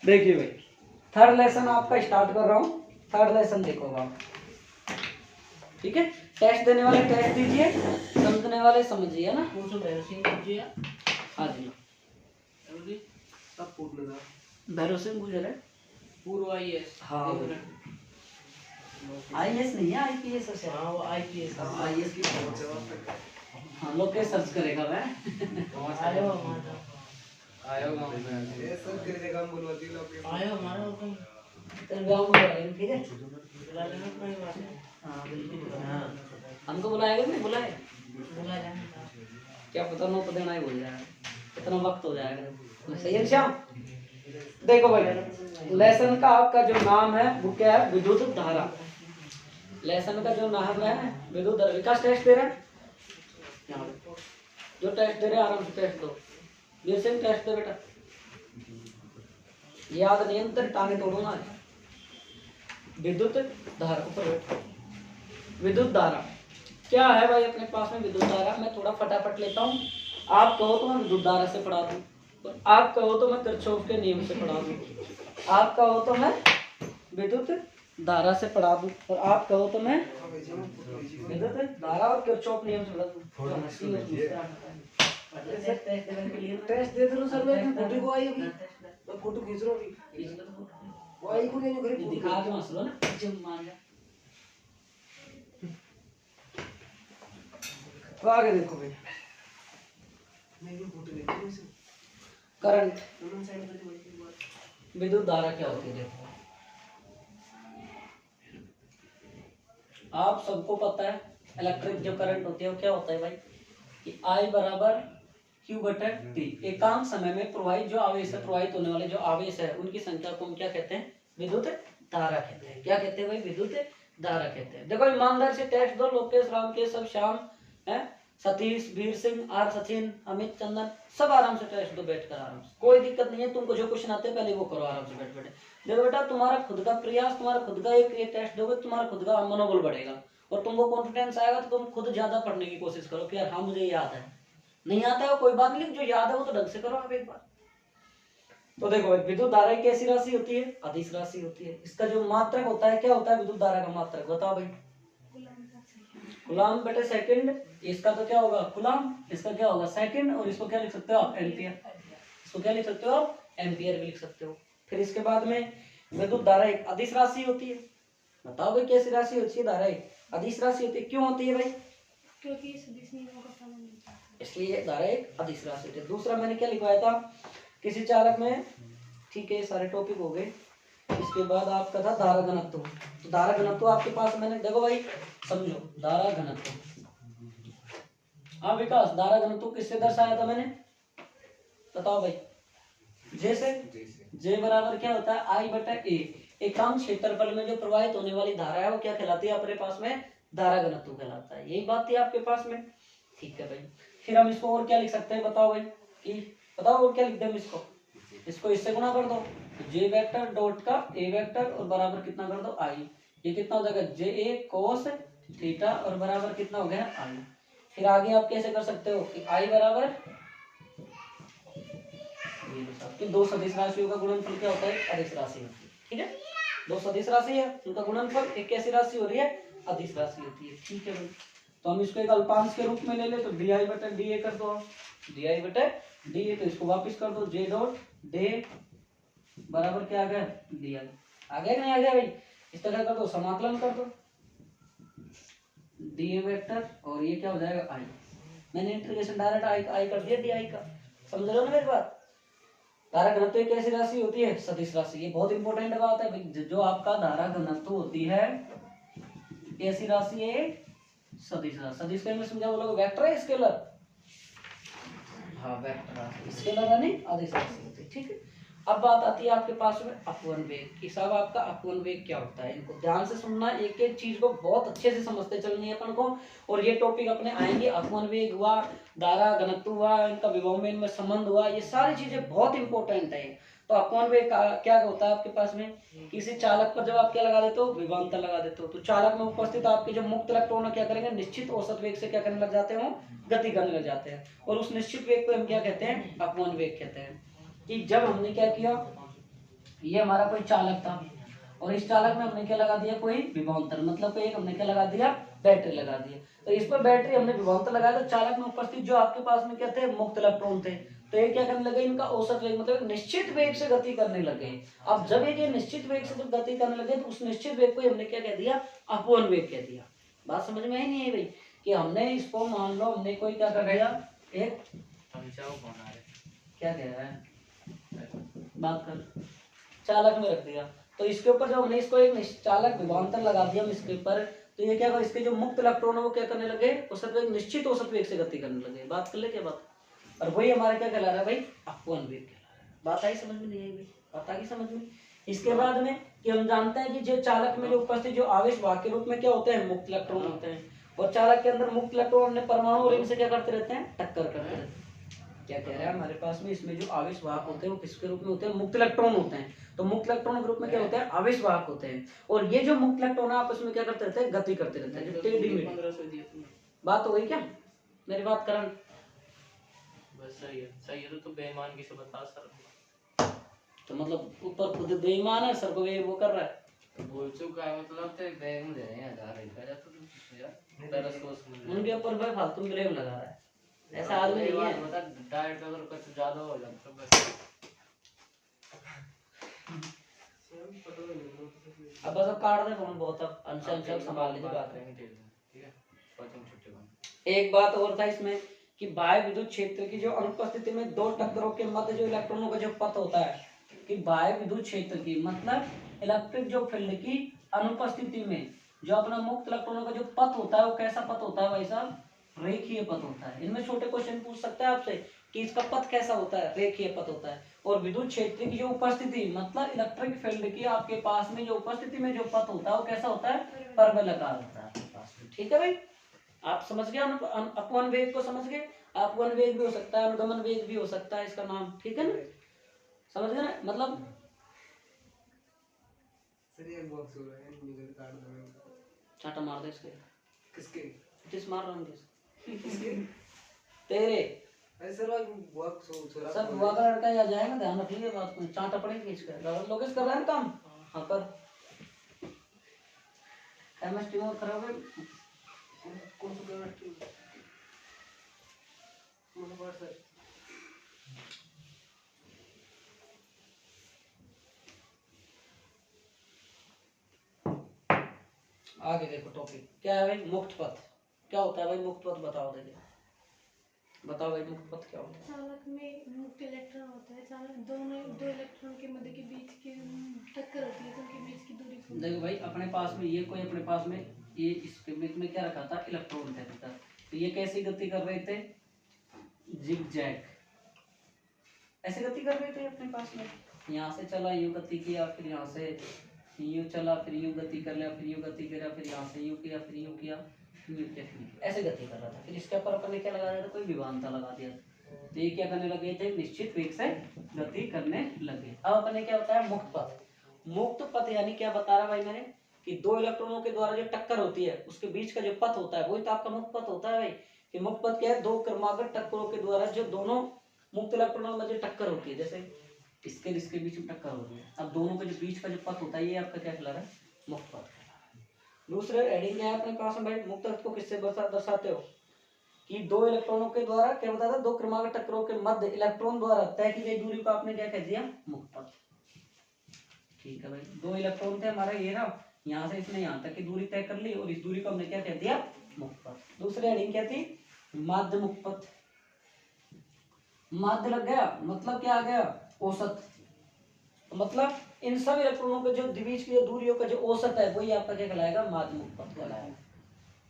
देखिए भाई, third lesson आपका स्टार्ट कर रहा हूँ। थर्ड लेसन देखो आप, ठीक है। टेस्ट देने वाले टेस्ट दीजिए, समझने वाले समझिए ना। हाँ जी, भैरव सिंह गुजर है, पूर्व आईएएस। हाँ आईएएस नहीं है, आईपीएस है। हाँ वो आईपीएस, आईएएस की पहुंच है। हाँ लोग सर्च करेगा मैं। आयो ये सब तेरे काम बोलवाती लोग। आयो हमारा हुक्म तेरे गांव में बुलाएंगे, ठीक है। बुला लेना कोई बात नहीं। हाँ बिल्कुल, हाँ हमको बुलाएगा नहीं, बुलाए बुला जाएगा, क्या पता नो पता नहीं बोल जाएगा, कितना वक्त हो जाएगा। सही है श्याम। देखो भाई, लेसन का आपका जो नाम है वो क्या है, विद्युत धारा। लेसन का जो नाम है विद्युत धारा। विकास टेस्ट दे रहा है, जो टेस्ट दे रहे हैं आराम से टेस्ट दो। वीर सिंह टेस्ट दे बेटा, याद नियंत्रण टांगे तोड़ो ना। विद्युत धारा, ऊपर बैठो। विद्युत धारा क्या है भाई अपने पास में? विद्युत धारा मैं थोड़ा फटाफट लेता हूँ, आप कहो तो मैं विद्युत धारा से पढ़ा दूँ, और आप कहो तो मैं किरचॉफ के नियम से पढ़ा दूँ, आप कहो तो मैं विद्युत धारा से पढ़ा दूँ, और आप कहो तो मैं विद्युत धारा और किरचॉफ नियम से पढ़ा दूँ। टेस्ट दे दो सर, मैं फोटो को आई अभी, मैं फोटो खींच रहा हूँ, वो आई को नहीं घर दिखा के मसलो ना पीछे मान जा। तो आगे देखो भाई, मैं भी फोटो लेता हूं। करंट, विद्युत धारा क्या होती है? देखो आप सबको पता है इलेक्ट्रिक जो करंट होती है वो क्या होता है भाई, कि I बराबर Q बटा T। एकांक समय में प्रवाहित जो आवेश है, प्रवाहित होने वाले जो आवेश है उनकी संख्या को हम क्या कहते हैं? विद्युत धारा कहते हैं। क्या कहते हैं भाई? विद्युत धारा कहते हैं। देखो ईमानदार से टेस्ट दो, लोकेश, रामकेश, श्याम है, सतीश, वीर सिंह, आर सचिन, अमित, चंदन, सब आराम से टेस्ट दो बैठ कर, आराम से, कोई दिक्कत नहीं है। तुमको जो क्वेश्चन आते हैं पहले वो करो आराम से बैठ बैठे। देखो बेटा, तुम्हारा खुद का प्रयास, तुम्हारा खुद का एक टेस्ट दोगे, तुम्हारा खुद का मनोबल बढ़ेगा और तुमको कॉन्फिडेंस आएगा, तो तुम खुद ज्यादा पढ़ने की कोशिश करो कि यार हाँ मुझे याद है। नहीं आता है कोई बात नहीं, जो याद है वो तो ढंग से करो आप एक बार। तो देखो विद्युत धारा एक ऐसी राशि होती है, अदिश राशि होती है। इसका जो मात्रक होता है, क्या होता है विद्युत धारा का मात्रक? बताओ भाई। कूलम बटे सेकंड। इसका तो क्या होगा? कूलम। इसका क्या होगा? सेकंड। और इसको क्या लिख सकते हो आप? एम्पियर। इसको क्या लिख सकते हो आप? एम्पियर भी लिख सकते हो। फिर इसके बाद में विद्युत धारा एक अदिश राशि होती है। बताओ भाई कैसी राशि होती है? धारा एक अदिश राशि होती है। क्यों होती है भाई? क्योंकि सदिश नियमों का पालन नहीं है, इसलिए धारा एक अदिश राशि होती है। दूसरा मैंने क्या लिखवाया था किसी चालक में, ठीक है सारे टॉपिक हो गए। इसके बाद आपका था धारा घनत्व। तो धारा घनत्व आपके पास मैंने, देखो भाई समझो, धारा घनत्व। हाँ विकास, धारा घनत्व किससे दर्शाया था मैंने? बताओ भाई। जैसे जे बराबर क्या होता है? आई बटा ए। एकांक क्षेत्रफल में जो प्रवाहित होने वाली धारा है वो क्या कहलाती है अपने पास में? धारा घनत्व कहलाता है। यही बात थी आपके पास में, ठीक है भाई। फिर हम इसको और क्या लिख सकते हैं? बताओ भाई, कि बताओ और क्या लिख दें हम इसको? इसको इससे गुणा कर दो, जे वेक्टर डॉट का ए वेक्टर और बराबर कितना कर दो? आई। ये कितना हो जाएगा? जे ए कोस थीटा और बराबर कितना हो गया? आई। फिर आगे आप कैसे कर सकते हो कि आई बराबर कि दो सदिश राशियों का गुणनफल क्या होता है? अदिश राशि होती है, ठीक है। दो सदिश राशि है, उनका गुणनफल एक कैसी राशि हो रही है? अदिश राशि होती है, ठीक है भाई। तो हम इसको एक अल्पांश के रूप में ले ले, तो डी आई बटा डी ए कर दो, डी आई बटा डी ए। तो इसको वापिस कर दो, जे डॉट डे बराबर क्या आ गया? D I. आ गया कि नहीं आ गया भाई? इस तरह कर दो, समाकलन कर दो, डी ए वेक्टर और ये क्या हो जाएगा? आई। मैंने इंटीग्रेशन डायरेक्ट आई कर दिया डी आई का। समझ रहे हो ना मेरी बात? धारा घनत्व एक ऐसी राशि होती है सदिश राशि। ये बहुत इंपॉर्टेंट बात है भाई, जो आपका धारा घनत्व होती है ऐसी राशि है सदिश राशि। सदिश का समझा बोलोगे? वेक्टर है, स्केलर। हाँ वेक्टर राशि, स्केलर है नहीं, अदिश राशि होती है, ठीक है। अब बात आती है आपके पास में अपवन वेग की। साहब आपका अपवन वेग क्या होता है? इनको ध्यान से सुनना, एक एक चीज को बहुत अच्छे से समझते चलनी है अपन को। और ये टॉपिक अपने आएंगे, अपवन वेग हुआ, धारा घनत्व हुआ, इनका विभव में इनमें संबंध हुआ, ये सारी चीजें बहुत इंपॉर्टेंट है। तो अपवन वेग क्या होता है आपके पास में? किसी चालक पर जब आप क्या लगा देते हो? विभवांतर लगा देते हो, तो चालक में उपस्थित आपके जो मुक्त इलेक्ट्रॉन क्या करेंगे? निश्चित औसत वेग से क्या करने लग जाते हो? गति करने लग जाते हैं। और उस निश्चित वेग को हम क्या कहते हैं? अपवन वेग कहते हैं। कि जब हमने क्या किया, ये हमारा कोई चालक था और इस चालक में हमने क्या लगा दिया, कोई विभवांतर, मतलब कोई एक हमने क्या लगा दिया, बैटरी लगा दिया। तो इस पर बैटरी हमने विभवांतर लगाया तो चालक में उपस्थित जो आपके पास में क्या थे, मुक्त इलेक्ट्रॉन थे, तो ये क्या करने लगे, इनका औसत वेग मतलब एक निश्चित वेग से गति करने लगे। अब जब ये निश्चित वेग से जब गति करने लगे तो उस निश्चित वेग को हमने क्या कह दिया, अपवन वेग कह दिया। बात समझ में आई नहीं है भाई, कि हमने इसको मान लो हमने कोई क्या कर दिया, एक क्या कह रहा है, बात कर, चालक में रख दिया। तो इसके ऊपर जब हमने इसको एक चालक विभवांतर लगा दिया हम इसके ऊपर, तो ये क्या होगा, इसके जो मुक्त इलेक्ट्रॉन है वो क्या करने लगे, औसत वेग, निश्चित औसत वेग से गति करने लगे। बात कर ले क्या बात, और वही हमारा क्या कहला रहा है भाई, अपवन वेग कहला रहा है। बात आई समझ में, नहीं आई भाई, बात आ गई समझ में। इसके बाद में कि हम जानते हैं कि जो चालक में जो उपस्थित जो आवेश वाहक के रूप में क्या होते हैं, मुक्त इलेक्ट्रॉन होते हैं, और चालक के अंदर मुक्त इलेक्ट्रॉन ने परमाणु और इनसे क्या करते रहते हैं, टक्कर करते रहते हैं। क्या कह रहा है हमारे पास में, इसमें जो आवेश वाहक होते हैं वो किसके रूप में होते हैं, मुक्त इलेक्ट्रॉन होते हैं। तो मुक्त इलेक्ट्रॉन के रूप में क्या होते हैं, आवेश वाहक होते हैं, और ये जो मुक्त इलेक्ट्रॉन है आपस में क्या करते रहते हैं, गति करते रहते हैं, जो टेढ़ी मेढ़ी। बात हो गई क्या, मेरी बात करण, बस सही है तो बेईमान किसे बता सर, तो मतलब ऊपर खुद बेईमान है, सर को वो कर रहा है, बोल चुका है मतलब तो बैग में दे रहे हैं 1000 रुपया जाता तो यार तेरा सोच में उनके ऊपर भाई फालतू ब्लेम लगा रहा है, ऐसा आदमी नहीं है। बता डाइट अगर कुछ ज्यादा हो जाता तो बस अब बस अब काट दे फोन, बहुत अब अनशन संभाल लीजिए बात है। ठीक है पाँच छुट्टी बंद। एक बात और था इसमें कि बाह्य विद्युत क्षेत्र की जो अनुपस्थिति में दो टक्करों के मध्य जो इलेक्ट्रॉनों का जो पथ होता है, कि बाह्य विद्युत क्षेत्र की मतलब इलेक्ट्रिक जो फील्ड की अनुपस्थिति में जो अपना मुक्त इलेक्ट्रॉनों का जो पथ होता है वो कैसा पथ होता है भाई साहब, रेखीय पथ होता है। इनमें छोटे क्वेश्चन पूछ सकता है आपसे कि इसका पथ कैसा होता है, रेखीय पथ होता है। और विद्युत क्षेत्र की जो उपस्थिति मतलब इलेक्ट्रिक फील्ड की आपके पास में जो उपस्थिति में जो पथ होता है वो कैसा होता है, परवलयाकार होता है आपके पास में। ठीक है भाई, आप समझ गए, अपवन वेग को समझ गए, अपवन वेग भी हो सकता है, अनुगमन वेग भी हो सकता है इसका नाम, ठीक है ना, समझ गए ना, मतलब चाटा मार दे इसके, किसके किस मार रहा हूँ किसके तेरे सब हुआ का लड़का आ जाएगा, ध्यान रखिए बात को, चाटा पड़ेगी इसका, लोकेश कर रहा है ना काम, हाँ कर, केमिस्ट्री में खराब है, कौन सा केमिस्ट्री, आगे देखो टॉपिक क्या है भाई, मुक्त पथ क्या होता है भाई, मुक्त पथ बताओ, देखिए बताओ भाई मुक्त पथ क्या होता है। चालक में मुक्त इलेक्ट्रॉन होता है, चालक दो इलेक्ट्रॉन के मध्य के बीच की टक्कर होती है तो उनके बीच की दूरी को, देखो भाई अपने पास में ये कोई अपने पास में ये इसके बीच में क्या रखा था, इलेक्ट्रॉन थे भीतर, तो ये कैसी गति कर रहे थे, जिगजैग ऐसे गति कर रहे थे अपने पास में, यहाँ से चला यूं गति किया, फिर यहाँ से यूं चला, फिर यूं गति कर लिया, फिर यूं गति किया, फिर यहाँ से यूं किया, फिर यूं किया, फिर यूं किया, फिर यूं किया, ऐसे गति कर रहा था। फिर इसके ऊपर अपन ने क्या लगा दिया था, कोई विभवांतर लगा दिया था, तो ये क्या करने लगे थे, निश्चित वेग से गति करने लगे। अब अपन ने क्या बताया, मुक्त पथ, मुक्त पथ यानी क्या बता रहा भाई मैंने, कि दो इलेक्ट्रॉनों के द्वारा जो टक्कर होती है उसके बीच का जो पथ होता है वही तो आपका मुक्त पथ होता है भाई। कि मुक्त पथ क्या है, दो क्रमागत टक्करों के द्वारा जो दोनों मुक्त इलेक्ट्रॉनों में जो टक्कर होती है, जैसे इसके बीच में टक्कर हो रही है, अब दोनों के जो बीच का जो पथ होता है ये आपका क्या कहला रहा है, मुक्त पथ कहला रहा है। दूसरे हेडिंग क्या है अपने पास में भाई, मुक्त पथ को किससे दर्शाते हो, कि दो इलेक्ट्रॉनों के द्वारा क्या बताया था, दो क्रमागत टक्करों के मध्य इलेक्ट्रॉन द्वारा तय की गई दूरी को आपने क्या कह दिया, मुक्त पथ। ठीक है भाई, दो इलेक्ट्रॉन थे हमारे, ये ना यहाँ से इसने यहाँ तक की दूरी तय कर ली और इस दूरी को हमने क्या कह दिया, मुक्त पथ। दूसरी हेडिंग क्या थी, माध्य मुक्त पथ, माध्य लग गया मतलब क्या आ गया, औसत, मतलब इन सब इलेक्ट्रॉनों के जो बीच की दूरियों का जो औसत है वही आपका क्या कहलाएगा, माध्य मुक्त पथ कहलाएगा।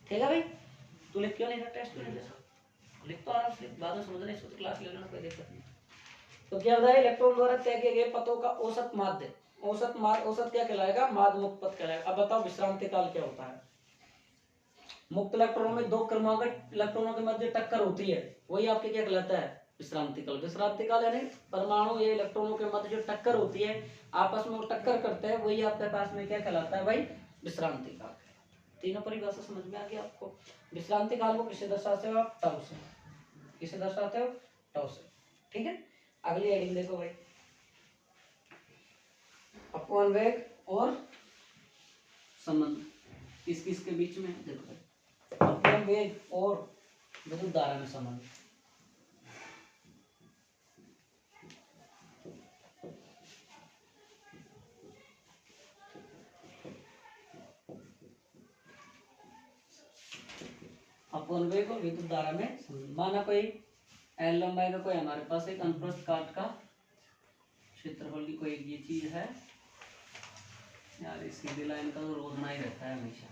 ठीक है भाई, तू लिख क्यों नहीं रहा, टेस्ट में लिख तो आराम से, बाद में समझना, इसको तो क्लास ले लेना, कोई दिक्कत नहीं। तो क्या बताया, इलेक्ट्रॉन द्वारा तय किए गए पथों का औसत माध्य, औसत क्या कहलाएगा, माध्य मुक्त पथ कहलाएगा। अब बताओ विश्रांति काल क्या होता है, मुक्त इलेक्ट्रॉनों में दो क्रमागत इलेक्ट्रॉनों के मध्य टक्कर होती है वही आपके क्या कहलाता है, विश्रांति काल। विश्रांति काल यानी परमाणु या इलेक्ट्रॉनों के मध्य जो टक्कर होती है आपस में वो टक्कर करते हैं वही आपके पास में क्या कहलाता है भाई, विश्रांति काल। तीनों परिभाषा समझ में आ गई आपको। विश्रांति काल को किससे दर्शाते हो आप, टाउ से, किससे दर्शाते हो, टाउ से। ठीक है, अगली हेडिंग देखो भाई, अपवन वेग और संबंध किस किस के बीच में है? देखो अपवन वेग और विद्युत धारा में संबंध। अपवन वेग और विद्युत धारा में संबंध। माना कोई एल लंबाई का कोई हमारे पास एक अनुप्रस्थ काट का क्षेत्रफल की कोई एक ये चीज है यार, इस सीधी लाइन का तो रोजना ही रहता है हमेशा।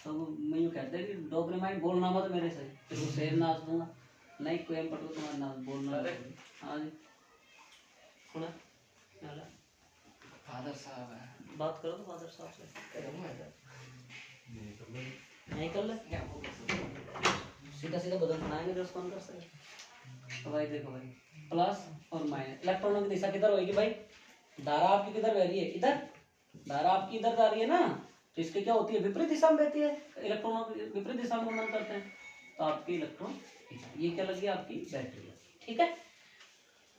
तो मैं यूँ कहते हैं कि डोगरी में बोलना मत मेरे से, फिर वो शेर नाच दूंगा। नहीं कोई हम पढ़ो तुम्हारा नाच बोलना। हाँ जी सुना फादर साहब है, बात करो तो फादर साहब से नहीं कर ले सीधा सीधा बदल बनाएंगे तो उसको कर सके। तो भाई देखो भाई प्लस और माइनस इलेक्ट्रॉनों की दिशा किधर होगी भाई? धारा आपकी किधर बह रही है? इधर। धारा आपकी इधर जा रही है ना, तो इसके क्या होती है? विपरीत दिशा में बहती है। इलेक्ट्रॉनों की विपरीत दिशा में घूमना करते हैं तो आपकी इलेक्ट्रॉन ये क्या लगी? आपकी बैटरी है। ठीक है,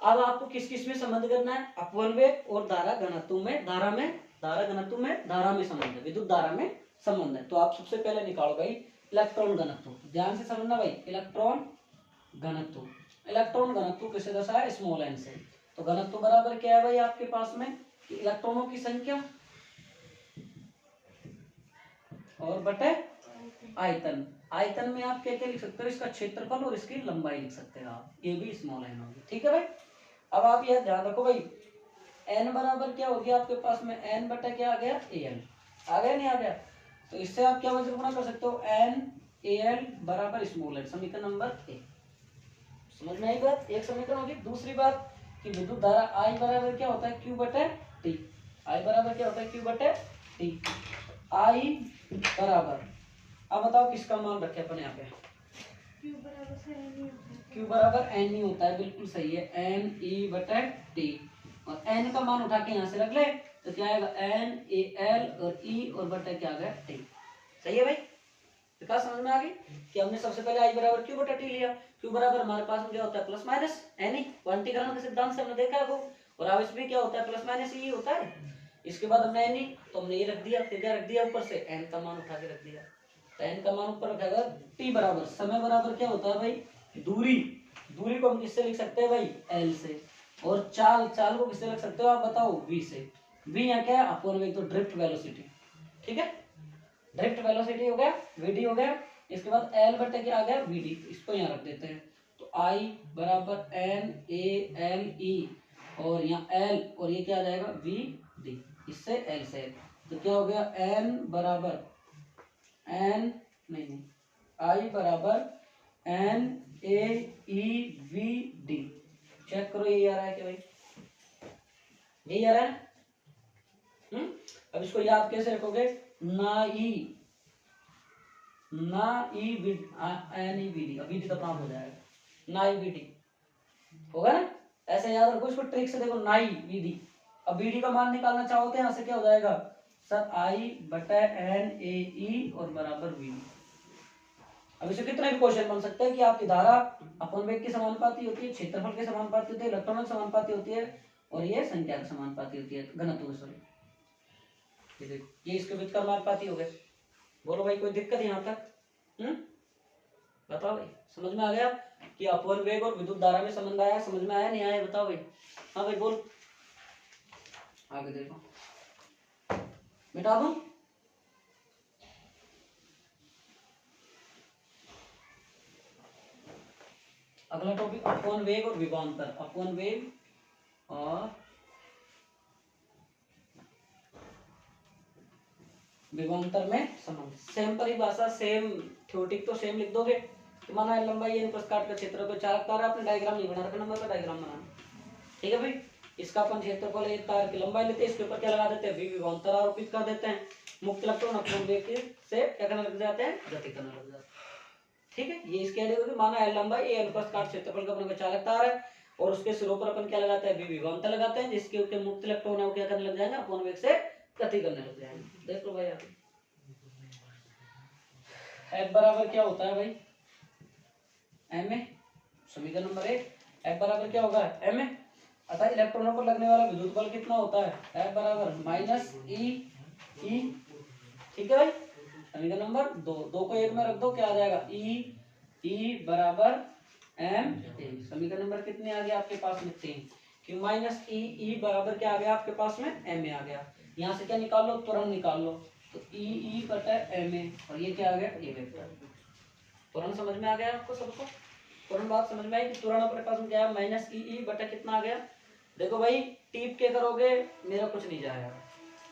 अब आपको किस किस में संबंध करना है? अपवन वेग और धारा घनत्व में, धारा घनत्व में, धारा में संबंध है, विद्युत धारा में संबंध है। तो आप सबसे पहले निकालो भाई इलेक्ट्रॉन घनत्व। ध्यान से समझना भाई, इलेक्ट्रॉन घनत्व। इलेक्ट्रॉन घनत्व किसे दर्शाया है? स्मॉल एन से। तो घनत्व बराबर क्या है भाई आपके पास में? इलेक्ट्रॉनों की संख्या और बटे आयतन। आयतन में आप क्या क्या लिख सकते हो? इसका क्षेत्रफल और इसकी लंबाई लिख सकते हैं आप। ये भी स्मॉल एन होगी। ठीक है भाई, अब आप यह ध्यान रखो भाई एन बराबर क्या हो गया आपके पास में? एन बटा क्या आ गया? A L. आ गया नहीं आ गया? तो इससे आप क्या वजन गुणा कर सकते हो? एन ए एल बराबर स्मॉल एन। समीकरण नंबर एक। समझ में आई बात? एक समीकरण होगी। दूसरी बात कि विद्युत धारा आई बराबर क्या होता है? क्यू बटे टी। आई बराबर क्या होता है? क्यू बटे टी। आई बराबर, अब बताओ किसका मान रखे अपन यहाँ पे? क्यू बराबर से एन ही होता है। क्यू बराबर एन ही होता है, बिल्कुल सही है। एन ई बटे टी, और एन का मान उठा के यहाँ से रख ले तो क्या आएगा? एन ए एल और ई और बटे क्या आ गया? टी। सही है भाई? विकास समझ में आ गई कि हमने सबसे पहले आई बराबर क्यू बटा टी लिया। क्यू बराबर हमारे पास में क्या होता है? Plus minus N E. क्वांटीकरण के सिद्धांत से हमने देखा है वो। और आवेश भी क्या होता है? प्लस माइनस ही होता है। इसके बाद हमने एन ई, तो हमने ये रख दिया, फिर क्या रख दिया ऊपर से? एन का मान उठा के रख दिया। तो एन का मान ऊपर रखा गया। टी बराबर समय बराबर क्या होता है भाई? दूरी। दूरी को हम किससे लिख सकते हैं भाई? एल से। और चाल को किससे लिख सकते हो आप बताओ? वी से। वी यहाँ क्या है? अपवन वेग, तो ड्रिफ्ट वेलोसिटी। ठीक है, ड्रिफ्ट वेलोसिटी हो गया, वीडी हो गया। इसके बाद एल बटे क्या आ गया? वीडी। इसको यहाँ रख देते हैं। तो आई बराबर एन ए एल ई, और यहाँ एल और ये क्या आ जाएगा? We D. इससे एल से तो क्या हो गया? एन बराबर एन नहीं आई बराबर N A E V D. Check करो ये आ रहा है कि भाई? यही आ रहा है। अब इसको याद कैसे रखोगे? ना ई विड एन ई वी डी। अब डी तो काम हो जाएगा, ना ई वी डी होगा ना? ऐसे याद रखो इसको ट्रिक से। देखो ना ई वी डी, अब वी डी का मान निकालना चाहो तो यहाँ से क्या हो जाएगा? सर आई बटा एन ए ई और बराबर वी डी। अब इसे कितने भी क्वेश्चन बन सकते हैं कि आपकी धारा अपवन वेग के समानुपाती होती है, क्षेत्रफल के समानुपाती होती है, इलेक्ट्रॉन के समानुपाती होती है, और ये संख्या के समानुपाती होती है, घनत्व के। सॉरी, ये देखो ये इसके बीच का समानुपाती हो गए। बोलो भाई कोई दिक्कत यहाँ तक? बताओ भाई, समझ में आ गया कि अपवन वेग और विद्युत धारा में संबंध आया? समझ में आया नहीं आया? बताओ भाई। हाँ भाई बोल, आगे देखो, मिटा दूं? अगला टॉपिक अपवन वेग और विभवांतर। अपवन वेग और विभवांतर में संबंध। सेम परिभाषा, सेम थ्योरेटिक तो सेम लिख दोगे। तो माना है लंबाई एन प्लस काट का क्षेत्र पे 4 तार है, आपने डायग्राम नहीं बना रखा, नंबर का डायग्राम बनाना। ठीक है भाई, इसका अपन क्षेत्रफल एक तार की लंबाई लेते हैं, इसके ऊपर क्या लगा देते हैं? विभवांतर आरोपित कर देते हैं। मुक्त इलेक्ट्रॉन अपवन वेग से क्या करने लग जाते हैं? गति करने लग जाते हैं। ठीक है, ये इसके आइडिया। माना है लंबाई ए अनुप्रस्थ काट क्षेत्रफल का अपन का चालक तार है, और उसके सिरों पर अपन क्या लगाते हैं? विभवांतर लगाते हैं, जिसके ऊपर मुक्त इलेक्ट्रॉन है वो क्या करने लग जाएंगे? अपवन वेग से गति करने लग जाएंगे। देख लो भाई आगे एफ बराबर क्या होता है भाई? M A. समीकरण नंबर 1, एफ बराबर क्या होगा? M A. अतः इलेक्ट्रॉनों पर लगने वाला विद्युत बल कितना होता है? F बराबर माइनस ई। ठीक है भाई, समीकरण नंबर 2। 2 को 1 में रख दो, क्या आ जाएगा? ई बराबर एम ए। समीकरण नंबर कितने आ गया आपके पास में? 3। क्यों माइनस ई बराबर क्या आ गया आपके पास में? एम ए आ गया। यहाँ से क्या निकाल लो? त्वरण निकाल लो। तो ई बटा एम ए, और ये क्या आ गया? ए वेक्टर। त्वरण समझ में आ गया आपको सबको? त्वरण बात समझ में आई कि त्वरण अपने पास में क्या है? माइनस ई बटा कितना आ गया? देखो भाई, टीप के करोगे मेरा कुछ नहीं जाएगा,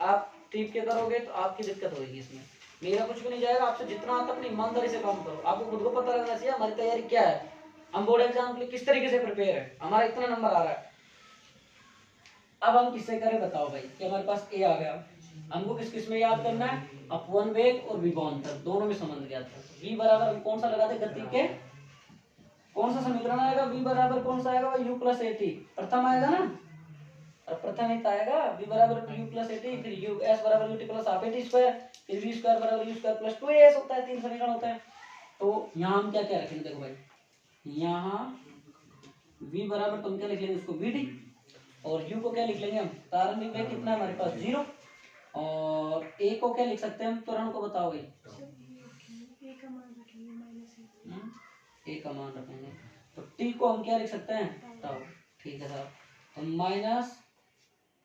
आप टीप के करोगे तो आपकी दिक्कत होगी इसमें, मेरा कुछ भी नहीं जाएगा। आपसे जितना आता अपनी ईमानदारी से काम करो। आपको खुद को पता लगना चाहिए हमारी तैयारी क्या है, हम बोर्ड एग्जाम के लिए किस तरीके से प्रिपेयर है, हमारा इतना नंबर आ रहा है। अब हम किससे करें बताओ भाई कि हमारे पास ए आ गया, हमको किस किस में याद करना है? अपवन वेग और विभवांतर दोनों में संबंध ज्ञात है। v बराबर कौन सा लगाते? गति के कौन सा समीकरण आएगा? v बराबर कौन सा आएगा? u प्लस ए टी प्रथम आएगा ना, और प्रथम हित आएगा v बराबर u प्लस ए टी, फिर u s बराबर ut plus half A T square, फिर v स्क्वायर बराबर u स्क्वायर प्लस 2as होता है। 3 समीकरण होते हैं। तो यहाँ हम क्या क्या रखेंगे? देखो भाई, यहाँ v बराबर तुम क्या लिख लेंगे? उसको vd, और u को क्या लिख लेंगे हम? प्रारंभिक वेग कितना है हमारे पास? 0। और a को क्या लिख सकते हैं हम? त्वरण को बताओ भाई। ए का मान रखेंगे माइनस ए। a का मान रखेंगे, तो t को हम क्या लिख सकते हैं? टाउ। ठीक है साहब, तो माइनस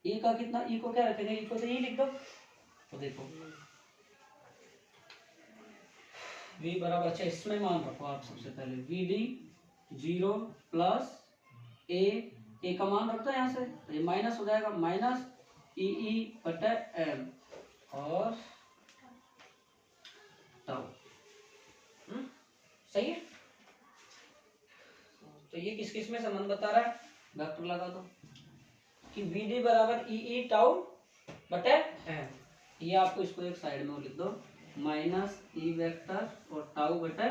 e का कितना? e को क्या रखेंगे? e को तो e लिख दो। तो देखो v बराबर, अच्छा इसमें मान रखो आप सबसे पहले vd 0 प्लस a का मान रख दो यहाँ से, तो ये माइनस हो जाएगा, माइनस ई बटा एम और टाउ। सही है। तो ये किस किस में संबंध बता रहा है? वेक्टर लगा दो कि vd बराबर ई टाउ बटे एम। ये आपको इसको एक साइड में लिख दो, माइनस ई वेक्टर और टाउ बटे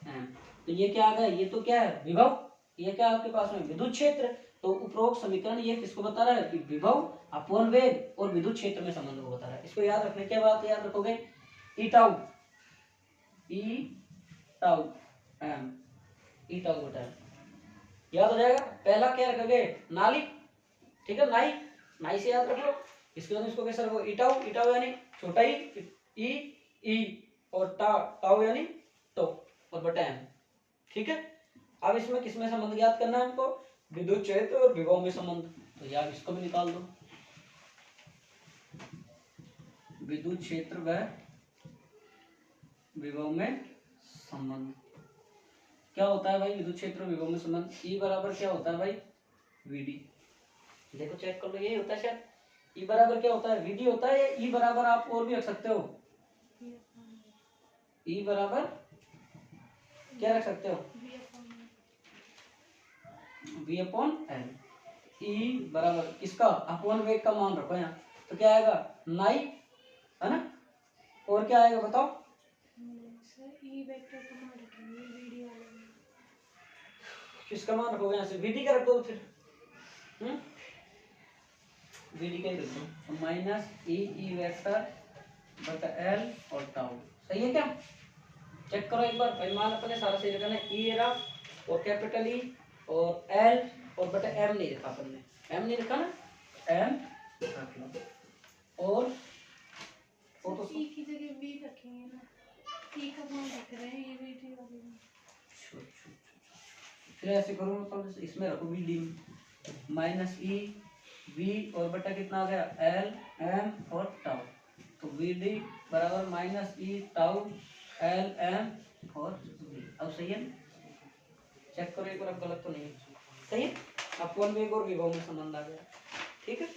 एम। तो ये क्या आ गया? ये तो क्या है? विभव। ये क्या आपके पास में? विद्युत क्षेत्र। तो उपरोक्त समीकरण ये किसको बता रहा है? कि विभव, अपवन वेग और विद्युत क्षेत्र में संबंध को बता रहा है। इसको याद रखने के बाद याद रखोगे ई टाउ एम, ई टाउ बटा एम, याद हो जाएगा। पहला क्या रखोगे? नाली। ठीक है, नाई, नाई से याद रख लो। इसके बाद इसको कैसे रखो? ई टाउ यानी छोटा ई और टाउ यानी टो और बटा एम। ठीक है, अब इसमें किसमें संबंध ज्ञात करना है हमको? विद्युत क्षेत्र और विभव में संबंध। तो यार इसको भी निकाल दो, विद्युत क्षेत्र व विभव में संबंध क्या होता है भाई? विद्युत क्षेत्र और विभव में संबंध ई बराबर क्या होता है भाई? वीडी। देखो चेक कर लो, यही होता है शायद। ई बराबर क्या होता है? वीडी होता है। या ई बराबर आप और भी रख सकते हो, ई बराबर क्या रख सकते हो? v upon L. ई बराबर किसका? अपवन वेग का मान रखो यहाँ, तो क्या आएगा? नाई, है ना? और क्या आएगा बताओ? ई वेक्टर का मान रखेंगे वीडी वाले में। किसका मान रखोगे? यहाँ से वीडी का रख दो फिर। वीडी का ही रख दो, तो माइनस ई वेक्टर बटा एल और टाउ। सही है क्या? चेक करो एक बार, परिमाण अपने सारा सही रखना है। ई रख और कैपिटल ई और एल और बटा एम नहीं रखा अपन ने, एम नहीं रखा ना, एम रख लो। और तो ई की जगह बी रखेंगे ना, ई का मान रख रहे हैं ये वीडी वाले में। फिर ऐसे करो, तो इसमें रखो वीडी माइनस ई वी और बटा कितना आ गया? एल एम और टाउ। तो वीडी बराबर माइनस ई टाउ एल एम और वी। अब सही है, चेक करो एक बार, अब गलत तो नहीं है। सही है, अपवन वेग और विभव में संबंध आ गया। ठीक है,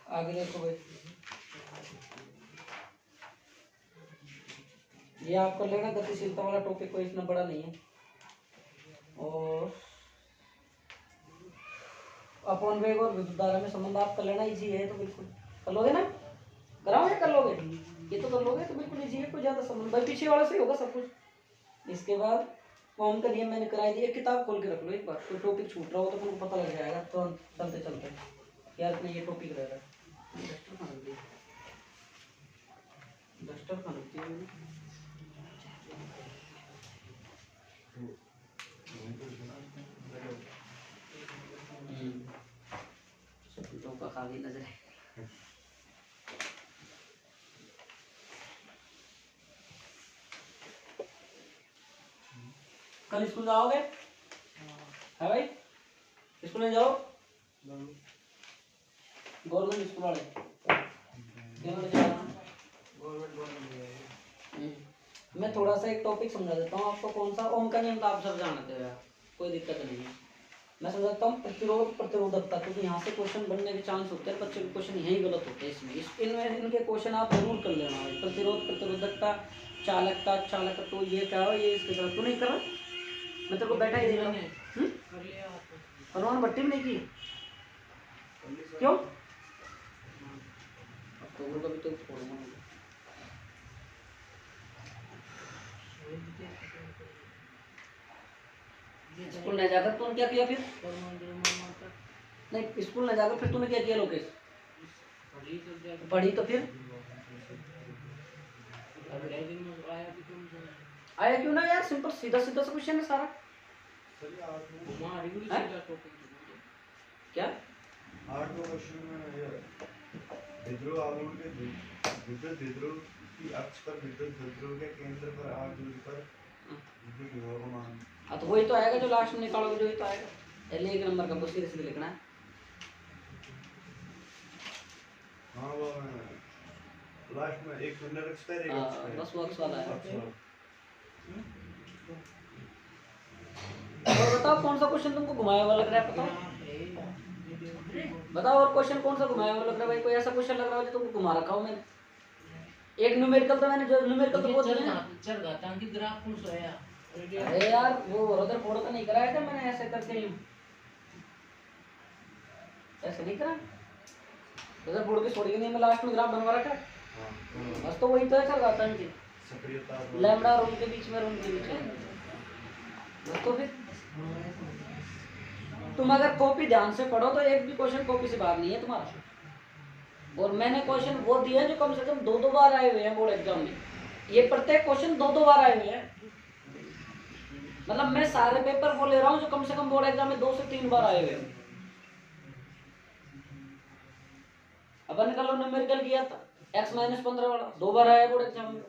आगे देखो भाई, ये आप कर लेना गतिशीलता वाला टॉपिक, कोई इतना बड़ा नहीं है। और अपवन वेग और विद्युत धारा में संबंध आप कर लेना, इजी है। तो बिल्कुल कर लोगे ना? कराओ या कर लोगे? ये तो कर लोगे तो बिल्कुल इजी है, कोई ज्यादा संबंध भाई पीछे वाला से होगा सब कुछ। इसके बाद फॉर्म का नियम मैंने कराई दिया, किताब खोल के रख लो एक बार, कोई टॉपिक छूट रहा हो तो तुमको पता लग जाएगा तो चलते चलते यार इतना ये टॉपिक रह रहा है। डस्टर खाना चाहिए। खा गई नजरें। कल स्कूल जाओगे? है भाई, स्कूल में जाओ। गवर्नमेंट स्कूल वाले क्यों नहीं जा रहा? मैं थोड़ा सा एक टॉपिक समझा देता हूँ आपको। कौन सा? ओम का नियम तो आप सब जानते हो यार, कोई दिक्कत नहीं है। मैं समझाता हूँ प्रतिरोध प्रतिरोधकता, क्योंकि यहाँ से क्वेश्चन बनने के चांस होते हैं, बच्चे के क्वेश्चन यही गलत होते हैं इसमें। इनमें इनके क्वेश्चन आप जरूर कर लेना भाई। प्रतिरोध प्रतिरोधकता, चालकता चालकता, तो ये क्या हो, ये इसके साथ तो नहीं करा, मैं तेरे को बैठा ही देगा। परमाणु भट्टी में नहीं की क्यों? अक्टूबर का भी तो छोड़ना। स्कूल नहीं जाकर तूने क्या किया फिर? नहीं, स्कूल नहीं जाकर फिर तूने क्या किया लोकेश? पढ़ी तो फिर आया क्यों ना यार? सिंपल सीधा सीधा सा क्वेश्चन है सारा। क्या 8 क्वेश्चन में ये विद्रोह आघूर्ण के विद्युत विद्रोह की अक्ष पर विद्युत विद्रोह के केंद्र पर 8 दूरी पर विद्युत विभव का मान। हाँ तो वही तो आएगा जो लास्ट में निकालोगे, जो ही तो आएगा। पहले एक नंबर का सीधे सीधे लिखना है। हाँ वो लास्ट में एक निरक्ष पर एक अक्ष पर, बस वो अक्ष वाला है। अक्ष वाला। और बताओ कौन सा क्वेश्चन तुमको घुमाया हुआ लग रहा है? बताओ बताओ, और क्वेश्चन कौन सा घुमाया हुआ लग रहा है भाई? कोई ऐसा क्वेश्चन लग रहा है जो तुमको घुमा रखा हो मैंने? एक न्यूमेरिकल तो मैंने, जो न्यूमेरिकल तो बहुत दिया ना। चरघातांकी ग्राफ कौन सा है? अरे यार वो रदरफोर्ड का नहीं कराया था मैंने? ऐसे करके ही ऐसे नहीं करा। रदरफोर्ड की छोड़ी नहीं, मैं लास्ट में ग्राफ बनवा रखा है। हाँ बस तो वही तो है चरघातांकी, सक्रियता लैम्बडा और उनके बीच में, उनके बीच में। बस तो फिर तुम अगर कॉपी ध्यान से पढ़ो तो एक भी क्वेश्चन कॉपी से बाहर नहीं है तुम्हारा। और मैंने क्वेश्चन वो दिए हैं जो कम से कम 2-2 बार आए हुए हैं बोर्ड एग्जाम में। ये प्रत्येक क्वेश्चन 2-2 बार आए हुए हैं। मतलब मैं सारे पेपर वो ले रहा हूँ जो कम से कम बोर्ड एग्जाम में 2 से 3 बार आए हुए हैं। अपन कल न्यूमेरिकल किया था x-15 वाला, 2 बार आया बोर्ड एग्जाम में,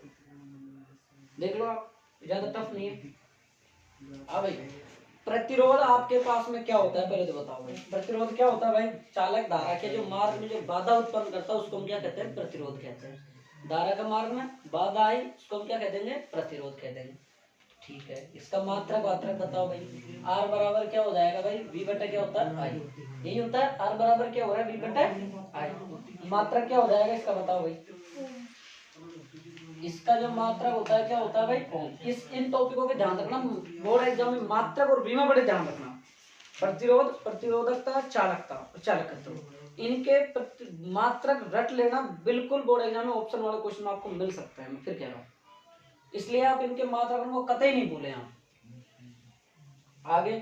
देख लो आप, ज्यादा टफ नहीं है। हाँ भाई, प्रतिरोध आपके पास में क्या होता है पहले तो बताओ भाई। प्रतिरोध क्या होता है भाई? चालक धारा के जो मार्ग में जो बाधा उत्पन्न करता है उसको हम क्या कहते हैं? प्रतिरोध कहते हैं। धारा का मार्ग में बाधा आई उसको हम क्या कह देंगे? प्रतिरोध कह देंगे। ठीक है, इसका मात्रक वात्रक बताओ भाई। आर बराबर क्या हो जाएगा भाई? वी बटा क्या होता है? आई। यही होता है, आर बराबर क्या हो रहा है? वी बटा आई। मात्रक क्या हो जाएगा इसका बताओ भाई? इसका जो मात्रक होता है क्या होता है भाई? ओम। इन टॉपिकों के ध्यान रखना बोर्ड एग्जाम में, मात्रक और वी में बड़े ध्यान रखना। प्रतिरोध, प्रतिरोधकता, चालकता और चालकत्व, इनके मात्रक रट लेना। बिल्कुल बोर्ड एग्जाम में ऑप्शन वाला क्वेश्चन आपको मिल सकता है, मैं फिर कह रहा हूँ। इसलिए आप इनके मात्रक को कतई नहीं भूलें। आप आगे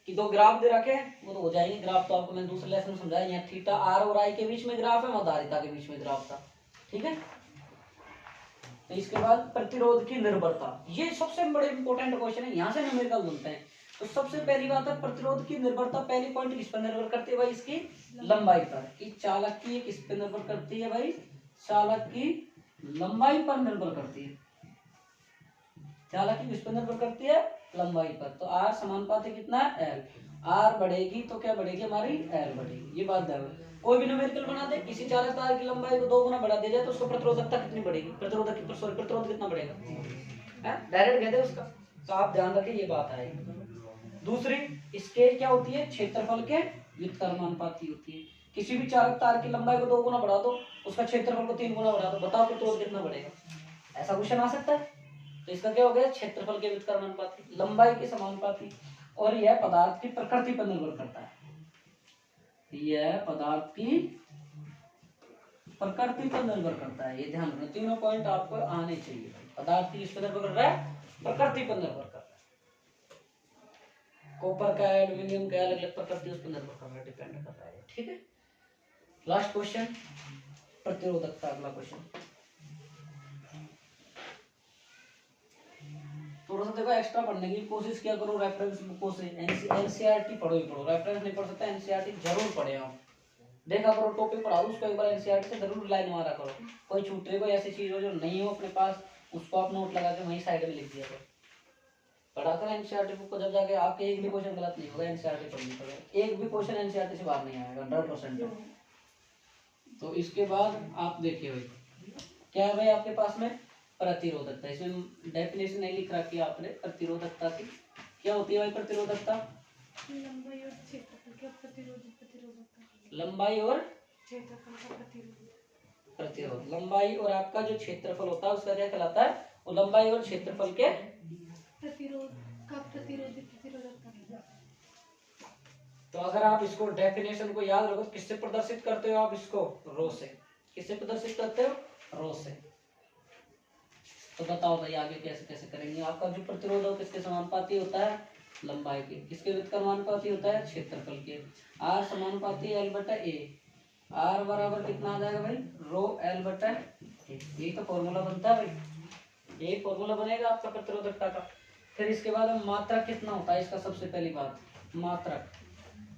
कि 2 ग्राफ दे रखे वो तो हो जाएंगे। ग्राफ तो आपको मैंने दूसरे लेसन में समझाया। यहाँ थीटा आर और आई के बीच में ग्राफ है, वहाँ धारिता के बीच में ग्राफ था। ठीक है, तो इसके बाद प्रतिरोध की निर्भरता, ये सबसे बड़े इंपॉर्टेंट क्वेश्चन है, यहाँ से न्यूमेरिकल बनते हैं। तो सबसे पहली बात है प्रतिरोध की निर्भरता। पहली पॉइंट किस पर निर्भर करती है भाई? इसकी लंबाई पर। कि चालक की किस पर निर्भर करती है भाई? चालक की लंबाई पर निर्भर करती है। चालक की किस पर निर्भर करती है? लंबाई पर। तो आर समानुपाती कितना है? एल। आर बढ़ेगी तो क्या बढ़ेगी हमारी? एल बढ़ेगी। ये बात ध्यान। कोई भी न्यूमेरिकल बना दे, किसी चालक तार की लंबाई को 2 गुना बढ़ा दिया जाए तो उसको प्रतिरोधकता कितनी बढ़ेगी? प्रतिरोध कितना बढ़ेगा? डायरेक्ट कह दे उसका। तो आप ध्यान रखें, ये बात आएगी। दूसरी स्केल क्या होती है? क्षेत्रफल के व्युत्क्रमानुपाती होती है। किसी भी चालक तार की लंबाई को 2 गुना बढ़ा दो, उसका क्षेत्रफल को 3 गुना बढ़ा दो, बताओ प्रतिरोध कितना बढ़ेगा? ऐसा क्वेश्चन आ सकता है। तो इसका क्या हो गया? क्षेत्रफल के व्युत्क्रमानुपाती, लंबाई के समानुपाती। और यह पदार्थ की प्रकृति पर निर्भर करता है। यह पदार्थ की प्रकृति पर निर्भर करता है। ये ध्यान रखना, तीनों पॉइंट आपको आने चाहिए। पदार्थ की इस पर निर्भर कर रहा है, प्रकृति पर निर्भर कर रहा है। कॉपर का, एल्यूमिनियम का अलग अलग प्रकृति उस पर निर्भर कर रहा है, डिपेंड कर रहा है। ठीक है, लास्ट क्वेश्चन प्रतिरोधकता। अगला क्वेश्चन थोड़ा सा देखो, एक्स्ट्रा पढ़ने की कोशिश किया करो रेफरेंस बुकों से। एनसीईआरटी पढ़ो ही पढ़ो, रेफरेंस नहीं पढ़ सकता, एनसीईआरटी जरूर पढ़े आप। देखा करो, टॉपिक पढ़ाओ उसको एक बार एनसीईआरटी से जरूर लाइन मारा करो। कोई छूटे, कोई ऐसी चीज हो जो नहीं हो अपने पास, उसको आप नोट लगा के वहीं साइड में लिख दिया करो। पढ़ा कर एनसीईआरटी बुक को, जब जाके आपके एक भी क्वेश्चन गलत नहीं होगा एनसीईआरटी पढ़ने पर, एक भी क्वेश्चन एनसीईआरटी से बाहर नहीं आएगा 100%। तो इसके बाद आप देखिए भाई क्या है भाई आपके पास में प्रतिरोधकता। इसमें डेफिनेशन नहीं लिख रखी आपने प्रतिरोधकता की। क्या होती है भाई प्रतिरोधकता? लंबाई और क्षेत्रफल का प्रतिरोधकता। लंबाई और क्षेत्रफल का प्रतिरोध। लंबाई और आपका जो क्षेत्रफल होता है उसका क्या कहलाता है? वो लंबाई और क्षेत्रफल के प्रतिरोधकता। तो अगर आप इसको डेफिनेशन को याद रखो, किससे प्रदर्शित करते हो आप इसको? रो से। किससे प्रदर्शित करते हो? रो से। तो बताओ भाई आगे कैसे कैसे करेंगे। आपका जो प्रतिरोध हो किसके समानुपाती होता है? लंबाई के। किसके समानुपाती होता है? क्षेत्रफल के। आर समानुपाती एल बटा ए। आर बराबर कितना आ जाएगा भाई? रो एल बटा ए। यही तो फॉर्मूला बनता है भाई, यही फॉर्मूला बनेगा आपका प्रतिरोधकता का। फिर इसके बाद हम मात्रक कितना होता है इसका, सबसे पहली बात मात्रक।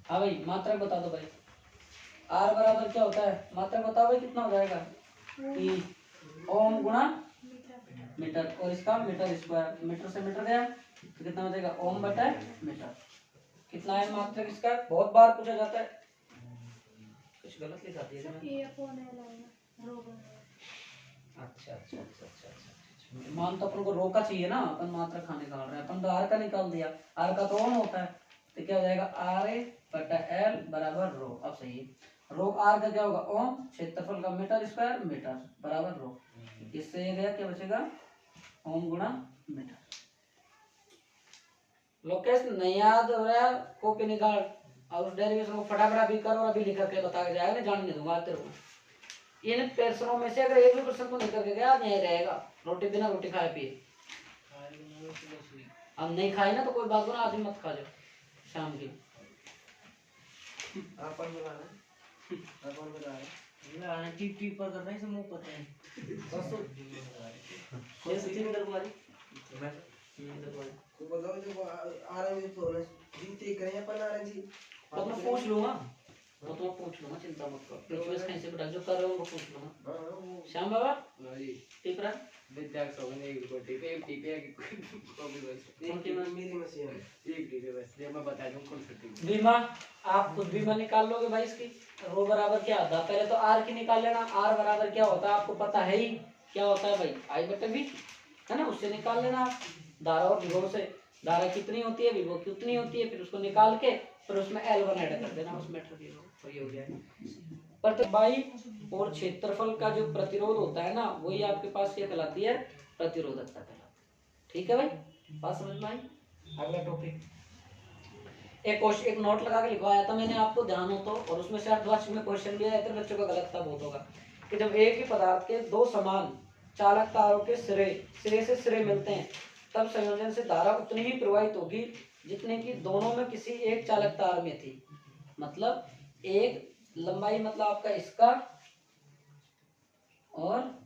हाँ भाई मात्रक बता दो भाई। आर बराबर क्या होता है? मात्रक बताओ भाई कितना हो जाएगा? ई ओम गुणा मीटर, और इसका मीटर स्क्वायर। मीटर से मीटर गया तो कितना हो जाएगा? ओम बटा मीटर। कितना है मात्रक इसका? बहुत बार पूछा जाता है। कुछ गलत लिखा दिया अच्छा अच्छा अच्छा अच्छा अच्छा। मान तो अपन को रो का चाहिए ना, अपन मात्रक का निकाल रहे हैं, अपन तो आर का निकाल दिया। आर का तो ओम होता है, तो क्या हो जाएगा? आर ए बटा एल बराबर रो। अब सही है, रो आर का क्या होगा? ओम, क्षेत्रफल का मीटर स्क्वायर मीटर बराबर रो। इससे ये गया क्या बचेगा? ओम गुणा मीटर। लोकेश नहीं याद हो रहा कॉपी निकाल और उस डेरिवेशन को फटाफट भी करो, अभी लिख के बता के जाएगा, नहीं जानने दूंगा आते रहो। इन प्रश्नों में से अगर एक भी प्रश्न को नहीं करके गया नहीं रहेगा। रोटी बिना रोटी खाए पिए, अब नहीं खाई ना तो कोई बात ना, आज मत खा जाओ शाम की। अपन बता रहे टीप टीप पर कर रहे हैं, मुंह पता है बस। कौन सी चीज इधर तुम्हारी? मैं इधर तुम्हारी को बताओ जो आ रहे हैं तो जीते करें अपन आ रहे जी। तो मैं पूछ लूंगा, वो तो मैं पूछ लूंगा, चिंता मत करो। प्रिंसिपल कहीं से जो कर रहे हो वो पूछ लूंगा। श्याम बाबा ठीक रहा विद्यार्थी सब ने एक टीपे की कॉपी बस मेरी मशीन एक टीपे बस ये मैं बता दूं कौन सा टीपे। बीमा आप खुद बीमा निकाल लोगे भाई। इसकी रो बराबर क्या होता है? पहले तो आर की निकाल लेना। आर बराबर क्या होता है आपको पता है ही, क्या होता है भाई? आई बटे वी है ना, उससे निकाल लेना आप। धारा और विभव से, धारा कितनी होती है, विभव कितनी होती है, फिर उसको निकाल के फिर उसमें L1 ऐड कर देना, उसमें और ये हो जाएगा। प्रतिबाई और क्षेत्रफल का जो प्रतिरोध होता है ना, वही आपके पास क्या कहलाती है? प्रतिरोधकता कहलाती है। ठीक है भाई, बात समझ में आई? अगला टॉपिक एक नोट लगा के लिखवाया था मैंने आपको, ध्यान हो तो। और उसमें से अर्धवार्षिक में क्वेश्चन भी आया था, बच्चों का गलत था बहुत होगा कि जब एक ही पदार्थ के दो समान चालक तारों के सिरे से सिरे मिलते हैं तब संयोजन से धारा उतनी ही प्रवाहित होगी जितने की दोनों में किसी एक चालक तार में थी। मतलब एक लंबाई, मतलब आपका इसका और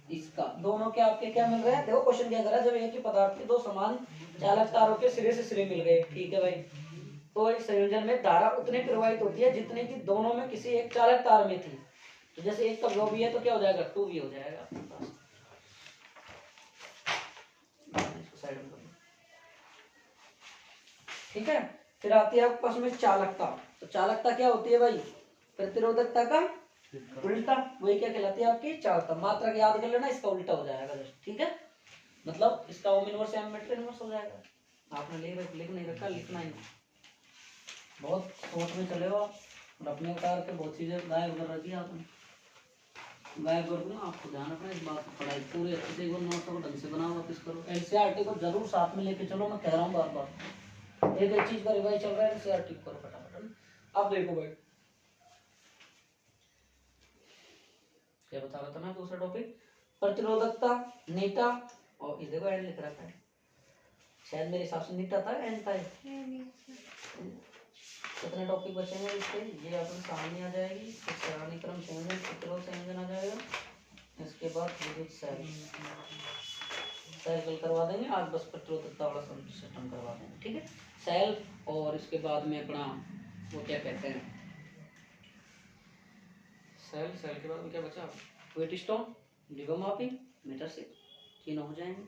इसका, दोनों के आपके क्या मिल रहे हैं? देखो क्वेश्चन क्या कर रहा है, जब एक ही पदार्थ के दो समान चालक तारों के सिरे से सिरे मिल गए, ठीक है भाई, तो इस संयोजन में धारा उतनी प्रवाहित होती है जितने की दोनों में किसी एक चालक तार में थी। तो जैसे एक का जो भी है तो क्या हो जाएगा? 2 भी हो जाएगा आपके पास। साइड में ठीक है। फिर आती है आपके पास में चालकता। तो चालकता क्या होती है भाई? प्रतिरोधकता का उल्टा, वही क्या कहलाती है आपकी? चालकता। मात्रक याद कर लेना, इसका उल्टा हो जाएगा जस्ट, ठीक है। मतलब इसका ohm inverse M meter inverse हो जाएगा। आपने लिख नहीं रखा, लिखना ही बहुत सोच में चले हो और अपने उतार के बहुत चीजें गायब कर रखी है आपने। गायब कर दूंगा, आपको ध्यान रखना इस बात को। पढ़ाई पूरी अच्छे से नोट्स को ढंग से बनाओ, वापिस करो। एनसीईआरटी को जरूर साथ में लेके चलो, मैं कह रहा हूँ बार बार। एक चीज का रिवाइज चल रहा है, एनसीईआरटी करो फटाफट। अब देखो भाई क्या बता रहा था मैं, दूसरा टॉपिक प्रतिरोधकता, नीटा, और ये देखो एन लिख रखा है, शायद मेरे हिसाब से नीटा था, एन था। कितने टॉपिक बचेंगे इसके? ये अपन सामने आ जाएगी, फिर सराहनीय क्रम संयोजन, प्रतिरोध संयोजन आ जाएगा, इसके बाद विद्युत सेल कल करवा देंगे। आज बस प्रतिरोधकता वाला सिस्टम करवा देंगे, ठीक है। सेल और इसके बाद में अपना वो क्या कहते हैं, सेल, सेल के बाद में क्या बचा? वेट स्टोन, लिवर मापिंग, मीटर से तीनों हो जाएंगे।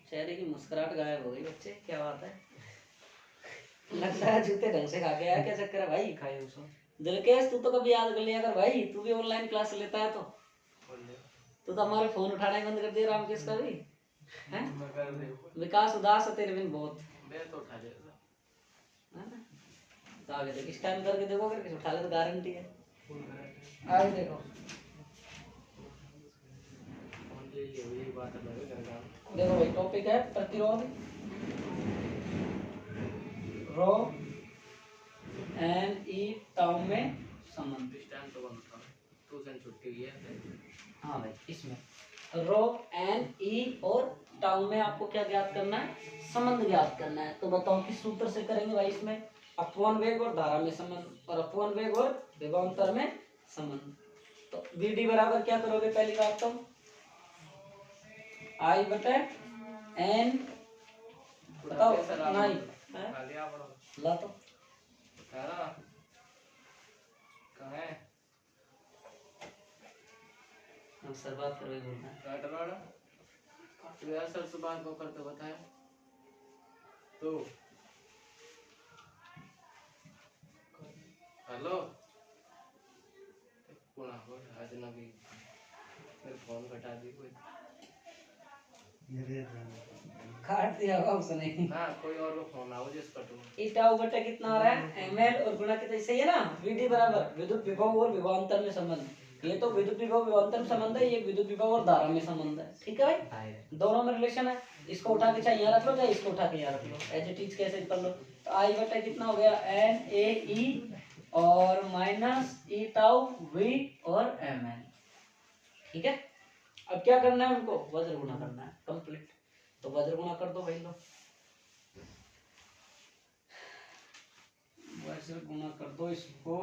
चेहरे की मुस्कुराहट गायब हो गई बच्चे, क्या बात है? लगता है जूते ढंग से खा के आया, क्या चक्कर है भाई? खाए उसको दिलकेश तू तो कभी याद कर लिया कर भाई, तू भी ऑनलाइन क्लास लेता है तो तू तो हमारे फोन उठाना ही बंद कर दिया रामकेश का भी हैं? मैं कर दे विकास उदास है तेरे बिन बहुत, मैं तो उठा लेगा है ना? तो आगे देख, इस टाइम करके देखो, करके उठा ले तो गारंटी है। फुल करेक्ट आगे देखो, फोन ले लियो, यही बात अलग है घर का। देखो भाई टॉपिक है प्रतिरोध, रो एन ई टाउ में संबंध। इस टाइम तो बंद था, ट्यूशन छुट्टी हुई है। हाँ भाई, इसमें रो एन ई और टाउ में आपको क्या ज्ञात करना है? संबंध ज्ञात करना है। तो बताओ किस सूत्र से करेंगे भाई? इसमें अपवन वेग और धारा में संबंध, और अपवन वेग और विभवांतर में संबंध। तो वी डी बराबर क्या करोगे? पहली बात तो आई बटे एन, बताओ नहीं है? खा लिया बड़ा ला तो खाना कहाँ है? हम सर बात करोगे बोलना है। काट बड़ा तो यार सर से बात को करते बताया तो हेलो पुणे को आज नबी मेरे फोन घटा दी कोई ये रे काट दिया होगा उसने। ना कोई और को फोन आओ जिस कटू ई टाउ बटे कितना आ रहा है? ml और गुणा कितना, सही है ना? वीडी बराबर विद्युत विभव और विभवांतर में संबंध। ये तो विद्युत विभव विभवांतर में संबंध है, ये विद्युत विभव और धारा में संबंध है। ठीक है भाई, दोनों में रिलेशन है। इसको उठा के चाहे यहाँ रख लो, चाहे इसको उठा के यहाँ रख लो, एज इट इज कैसे कर लो। तो आई बटे कितना हो गया? एन ए ई और माइनस ई टाउ वी और एम एन। ठीक है, अब क्या करना है? उनको वज्र गुणा करना है, कंप्लीट। तो वज्र गुणा कर दो भाई, लो वैसे गुणा कर दो इसको।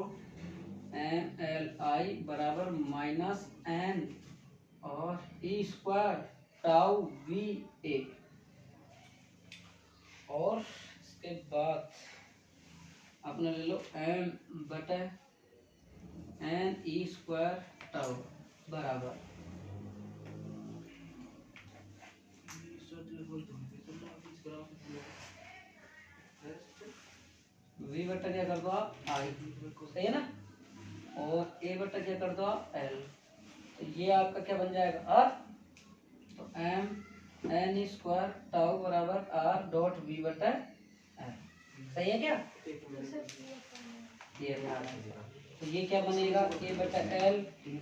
एम एल आई बराबर माइनस एन और ई स्क्वायर टाउ वी ए, और इसके बाद अपने ले लो एम बटे एन ई स्क्वायर टाउ बराबर वी बटा क्या कर दो आप? आई, सही है ना? और ए बटा क्या कर दो आप? एल। तो ये आपका क्या बन जाएगा? आर। तो एम एन स्क्वायर टाउ बराबर आर डॉट वी बटा एल। सही है क्या? ये ध्यान रखिएगा। तो ये क्या बनेगा? ए बटा एल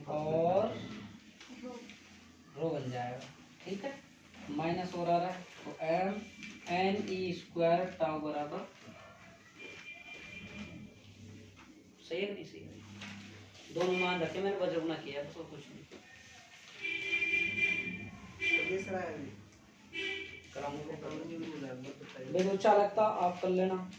और रो बन जाएगा। ठीक है, माइनस हो रहा है। तो M N E square tau बराबर, सही है नहीं? सही है, दोनों मान रखे, मैंने वज्र गुणा किया है, तो कुछ नहीं। ये सर है बेशक अच्छा लगता आप कर लेना।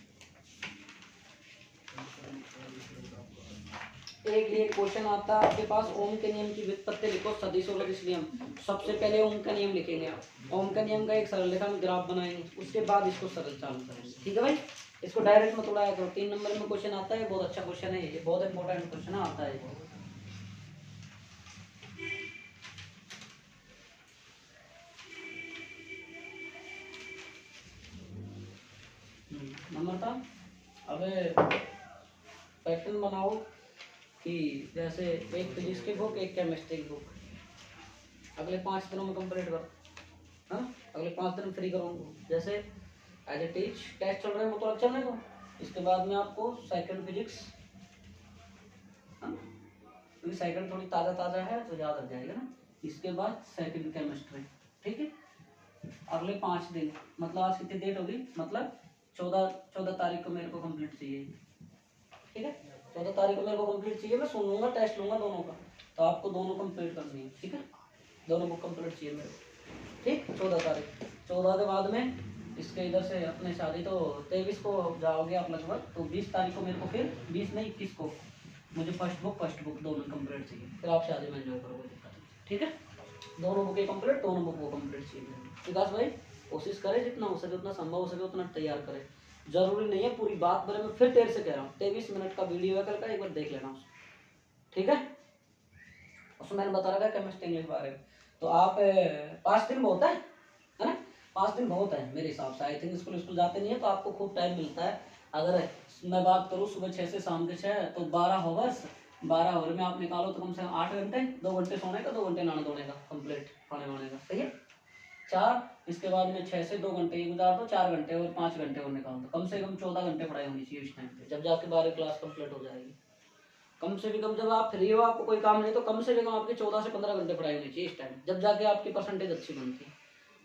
एक लिए क्वेश्चन आता है आपके पास, ओम के नियम की व्युत्पत्ति लिखो, सदिश और अदिश नियम। सबसे पहले ओम का नियम लिखेंगे आप। ओम का नियम का एक सरल रेखा में ग्राफ बनाएंगे, उसके बाद इसको सरल चालू करेंगे। ठीक है भाई, इसको डायरेक्ट मत उड़ाया करो। 3 नंबर में क्वेश्चन आता है, बहुत अच्छा क्वेश्चन है ये, बहुत इंपॉर्टेंट क्वेश्चन आता है ये। नंबर था, अबे पैटर्न बनाओ कि जैसे एक फिजिक्स की बुक, एक केमिस्ट्री की बुक। अगले 5 दिनों में कंप्लीट करो, हाँ? अगले 5 दिन फ्री करो उनको। जैसे एज ए टीच टेस्ट चल रहे हैं, वो तो चलने दो। इसके बाद में आपको सेकंड फिजिक्स, क्योंकि सेकंड थोड़ी ताज़ा ताज़ा है तो याद रख जाएगा ना। इसके बाद सेकंड केमिस्ट्री। ठीक है, अगले 5 दिन, मतलब आज कितनी डेट होगी? मतलब 14 तारीख को मेरे को कंप्लीट चाहिए। ठीक है, 14 तारीख को मेरे को कंप्लीट चाहिए। मैं सुन लूंगा, टेस्ट लूंगा दोनों का, तो आपको दोनों कंप्लीट करनी है। ठीक है, दोनों बुक कंप्लीट चाहिए मेरे को। ठीक, 14 तारीख। 14 के बाद में इसके इधर से अपने शादी तो 23 को जाओगे आप लगभग, तो 20 तारीख को मेरे को, फिर 20 नहीं 21 को मुझे फर्स्ट बुक दोनों कंप्लीट चाहिए। फिर आप शादी में एंजॉय करोगे, दिक्कत नहीं। ठीक है, दोनों बुकें कंप्लीट, दोनों बुक वो कंप्लीट चाहिए। विकास भाई कोशिश करें जितना हो सके, उतना संभव हो सके उतना तैयार करें। जरूरी नहीं है पूरी बात बोले, मैं फिर देर से कह रहा हूँ 23 मिनट का वीडियो है कल का, एक बार देख लेना उसको, ठीक है। उसमें मैंने बता रखा है केमिस्ट्री इंग्लिश बारे में। तो आप 5 दिन बहुत है ना, 5 दिन बहुत है मेरे हिसाब से। आई थिंक स्कूल जाते नहीं है तो आपको खूब टाइम मिलता है। अगर मैं बात करूँ सुबह 6 से शाम के 6 तो 12 आवर्स, 12 आवर में आप निकालो तो कम से कम 8 घंटे, 2 घंटे सोने का, 2 घंटे नहाने धोने का, कंप्लीट खाने वाने का, सही है। 4, इसके बाद में 6 से 2 घंटे ये गुजार दो, 4 घंटे और 5 घंटे और निकाल दो, कम से कम 14 घंटे पढ़ाई होनी चाहिए इस टाइम पे, जब जाके 12 क्लास कंप्लीट हो जाएगी। कम से भी कम जब आप फ्री हो, आपको कोई काम नहीं, तो कम से कम आपके 14 से 15 घंटे पढ़ाई होनी चाहिए इस टाइम, जब जाके आपकी परसेंटेज अच्छी बनती है।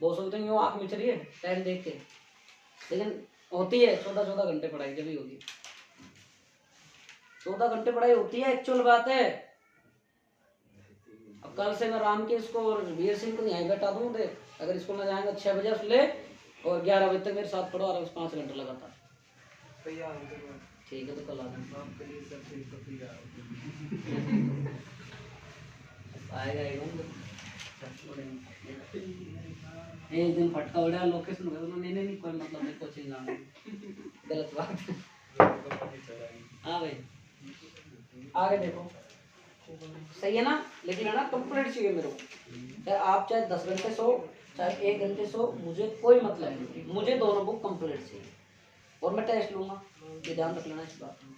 बहुत सोचते हैं यूँ आँख मिच रही है टाइम देख के, लेकिन होती है 14 घंटे पढ़ाई जब ही होगी, 14 घंटे पढ़ाई होती है, एक्चुअल बात है। अब कल से मैं राम के इसको और वीर सिंह को यहाँ बैठा दूँ, देख अगर स्कूल में जाएंगे 6 बजे से ले और 11 बजे तक मेरे साथ पढ़ो, और 5 घंटे लगातार, तैयार हो गए। ठीक है। तो कल आ जाना आपके लिए सब ठीक तो तैयार आएगा एक दिन फटका उड़ा लोकेशन में, उन्होंने नहीं कोई मतलब नहीं, कोचिंग जाना गलत बात है। हाँ भाई आगे देखो, सही है ना, लेकिन है ना कंप्लीट चाहिए मेरे को। चाहे आप चाहे 10 घंटे सो, चाहे 1 घंटे सो, मुझे कोई मतलब नहीं, मुझे दोनों बुक कंप्लीट चाहिए। और मैं टेस्ट लूंगा, ये ध्यान रख लेना इस बात में।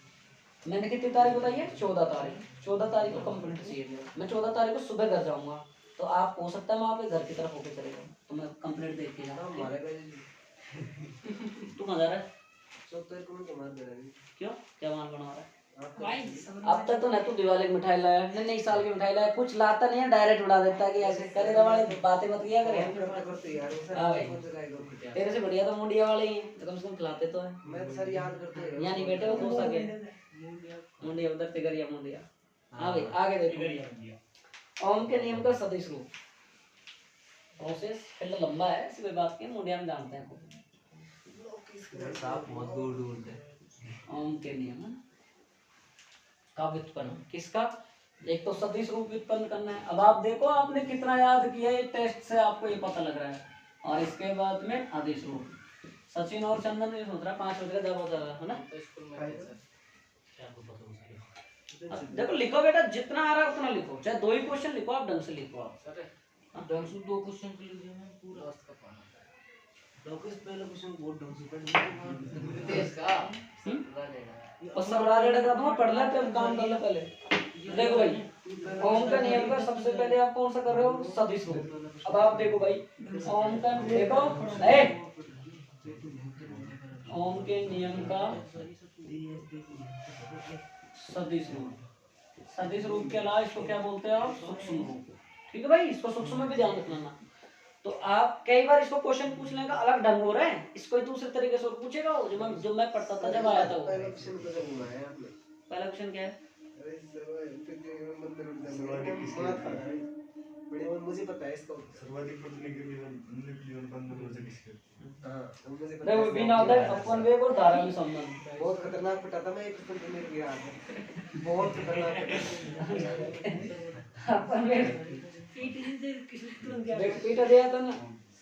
मैंने कितनी तारीख बताई है? 14 तारीख, 14 तारीख को कंप्लीट चाहिए मेरा। मैं 14 तारीख को सुबह घर जाऊंगा, तो आप हो सकता है मैं आपके घर की तरफ होके चले जाऊँ, तो मैं कंप्लीट देख के जाऊँ। हमारे घर तू कहाँ जा रहा है? सोते को मैं तुम्हारे घर है। क्यों, क्या मान बना रहा है? भाई अब तक तो ना तू दिवाली की मिठाई लाया, नहीं नई साल की मिठाई लाया, कुछ लाता नहीं है, डायरेक्ट उड़ा देता है कि ऐसे करे वाले बातें मत किया करे। करते यार वो सर हाँ भाई। कौन सा गाय को तेरे से बढ़िया तो मुंडिया वाले ही हैं, तो कम से कम खिलाते तो है। मैं तो सर याद करते हैं यहाँ नहीं बैठे हो दोस्त आके, मुंडिया उधर से करिए मुंडिया। हाँ भाई आगे देखो, ओम के नियम का सदिश रूप, प्रोसेस फील्ड लंबा है, इसी कोई बात की मुंडिया में जानते हैं खूब। साहब बहुत दूर दूर थे। ओम के नियम का व्युत्पन्न, किसका? एक तो सदिश रूप व्युत्पन्न करना है। अब आप देखो आपने कितना याद किया, ये टेस्ट से आपको ये पता लग रहा है। और इसके बाद में आदेश रूप, सचिन और चंदन ये सोच रहा है 5 बजे का जब होता है ना, तो स्कूल में थे सर। देखो लिखो बेटा, जितना आ रहा है उतना लिखो, चाहे 2 ही क्वेश्चन लिखो, आप ढंग से लिखो आप। सर ढंग से 2 क्वेश्चन के लिए मैं पूरा दोस्त का फोन आता है। डॉक्टर पहले क्वेश्चन बहुत ढंग से पढ़ तेज का सर लेगा। और सबरा रेड का तो पढ़ ले, फिर काम कर ले पहले। देखो भाई, ओम का नियम का सबसे पहले आप कौन सा कर रहे हो? सदिश रूप। अब आप देखो भाई, ओम का देखो, ओम के नियम का सदिश रूप, सदिश रूप के अलावा इसको क्या बोलते हैं आप? सूक्ष्म रूप। ठीक है भाई, इसको सूक्ष्म में भी ध्यान रखना ना। तो आप कई बार इसको क्वेश्चन पूछने का अलग ढंग हो रहा है, इसको दूसरे तरीके से और पूछेगा वो, जो मैं पढ़ता था जब आया था वो। पहले क्वेश्चन को जब बुलाया आपने पहला क्वेश्चन क्या है? अरे सर फिर मंदिर उठ जाए बड़े मुझे पता है इसका सर्वाधिक पढ़ने के लिए न्यूक्लियन बंधन ऊर्जा किसके? हां मुझे पता देखो बिना उधर अपन वेग और धारा में संबंध। बहुत खतरनाक पिटा था मैं, एक क्वेश्चन मेरे याद है, बहुत खतरनाक अपन वेग पीटा दिया था ना।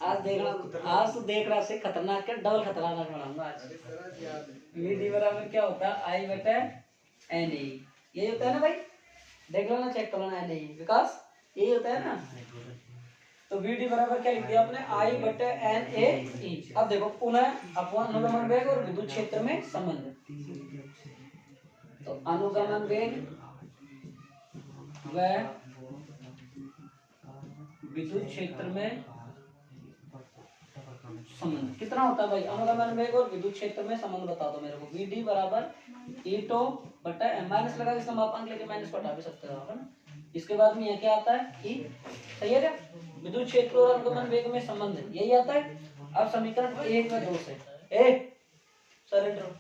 आज देखना, आज तो देख रहा से खतरनाक है, डबल खतरनाक बनाऊंगा आज। अरे सर याद है वी डी बराबर क्या होता है? आई बटे एन ई, यही होता है ना भाई, देख लो ना, चेक कर लो ना, एन ई विकास यही होता है ना। तो वी डी बराबर क्या लिख दिया आपने? आई बटे एन ए ई। अब देखो पुनः अपन अनुगमन वेग और विद्युत क्षेत्र में संबंध, तो अनुगमन वेग व विद्युत क्षेत्र में संबंध कितना होता है भाई? अनुगमन वेग और विद्युत क्षेत्र में संबंध बता दो मेरे को। वी डी बराबर ई टो बटा एम, माइनस लगा इसका मापांक लेके माइनस को हटा भी सकते हो आप, है ना। इसके बाद में यह क्या आता है? ई, सही है क्या? विद्युत क्षेत्र और अनुगमन वेग में संबंध यही आता है। अब समीकरण 1 व 2 से सरेंडर,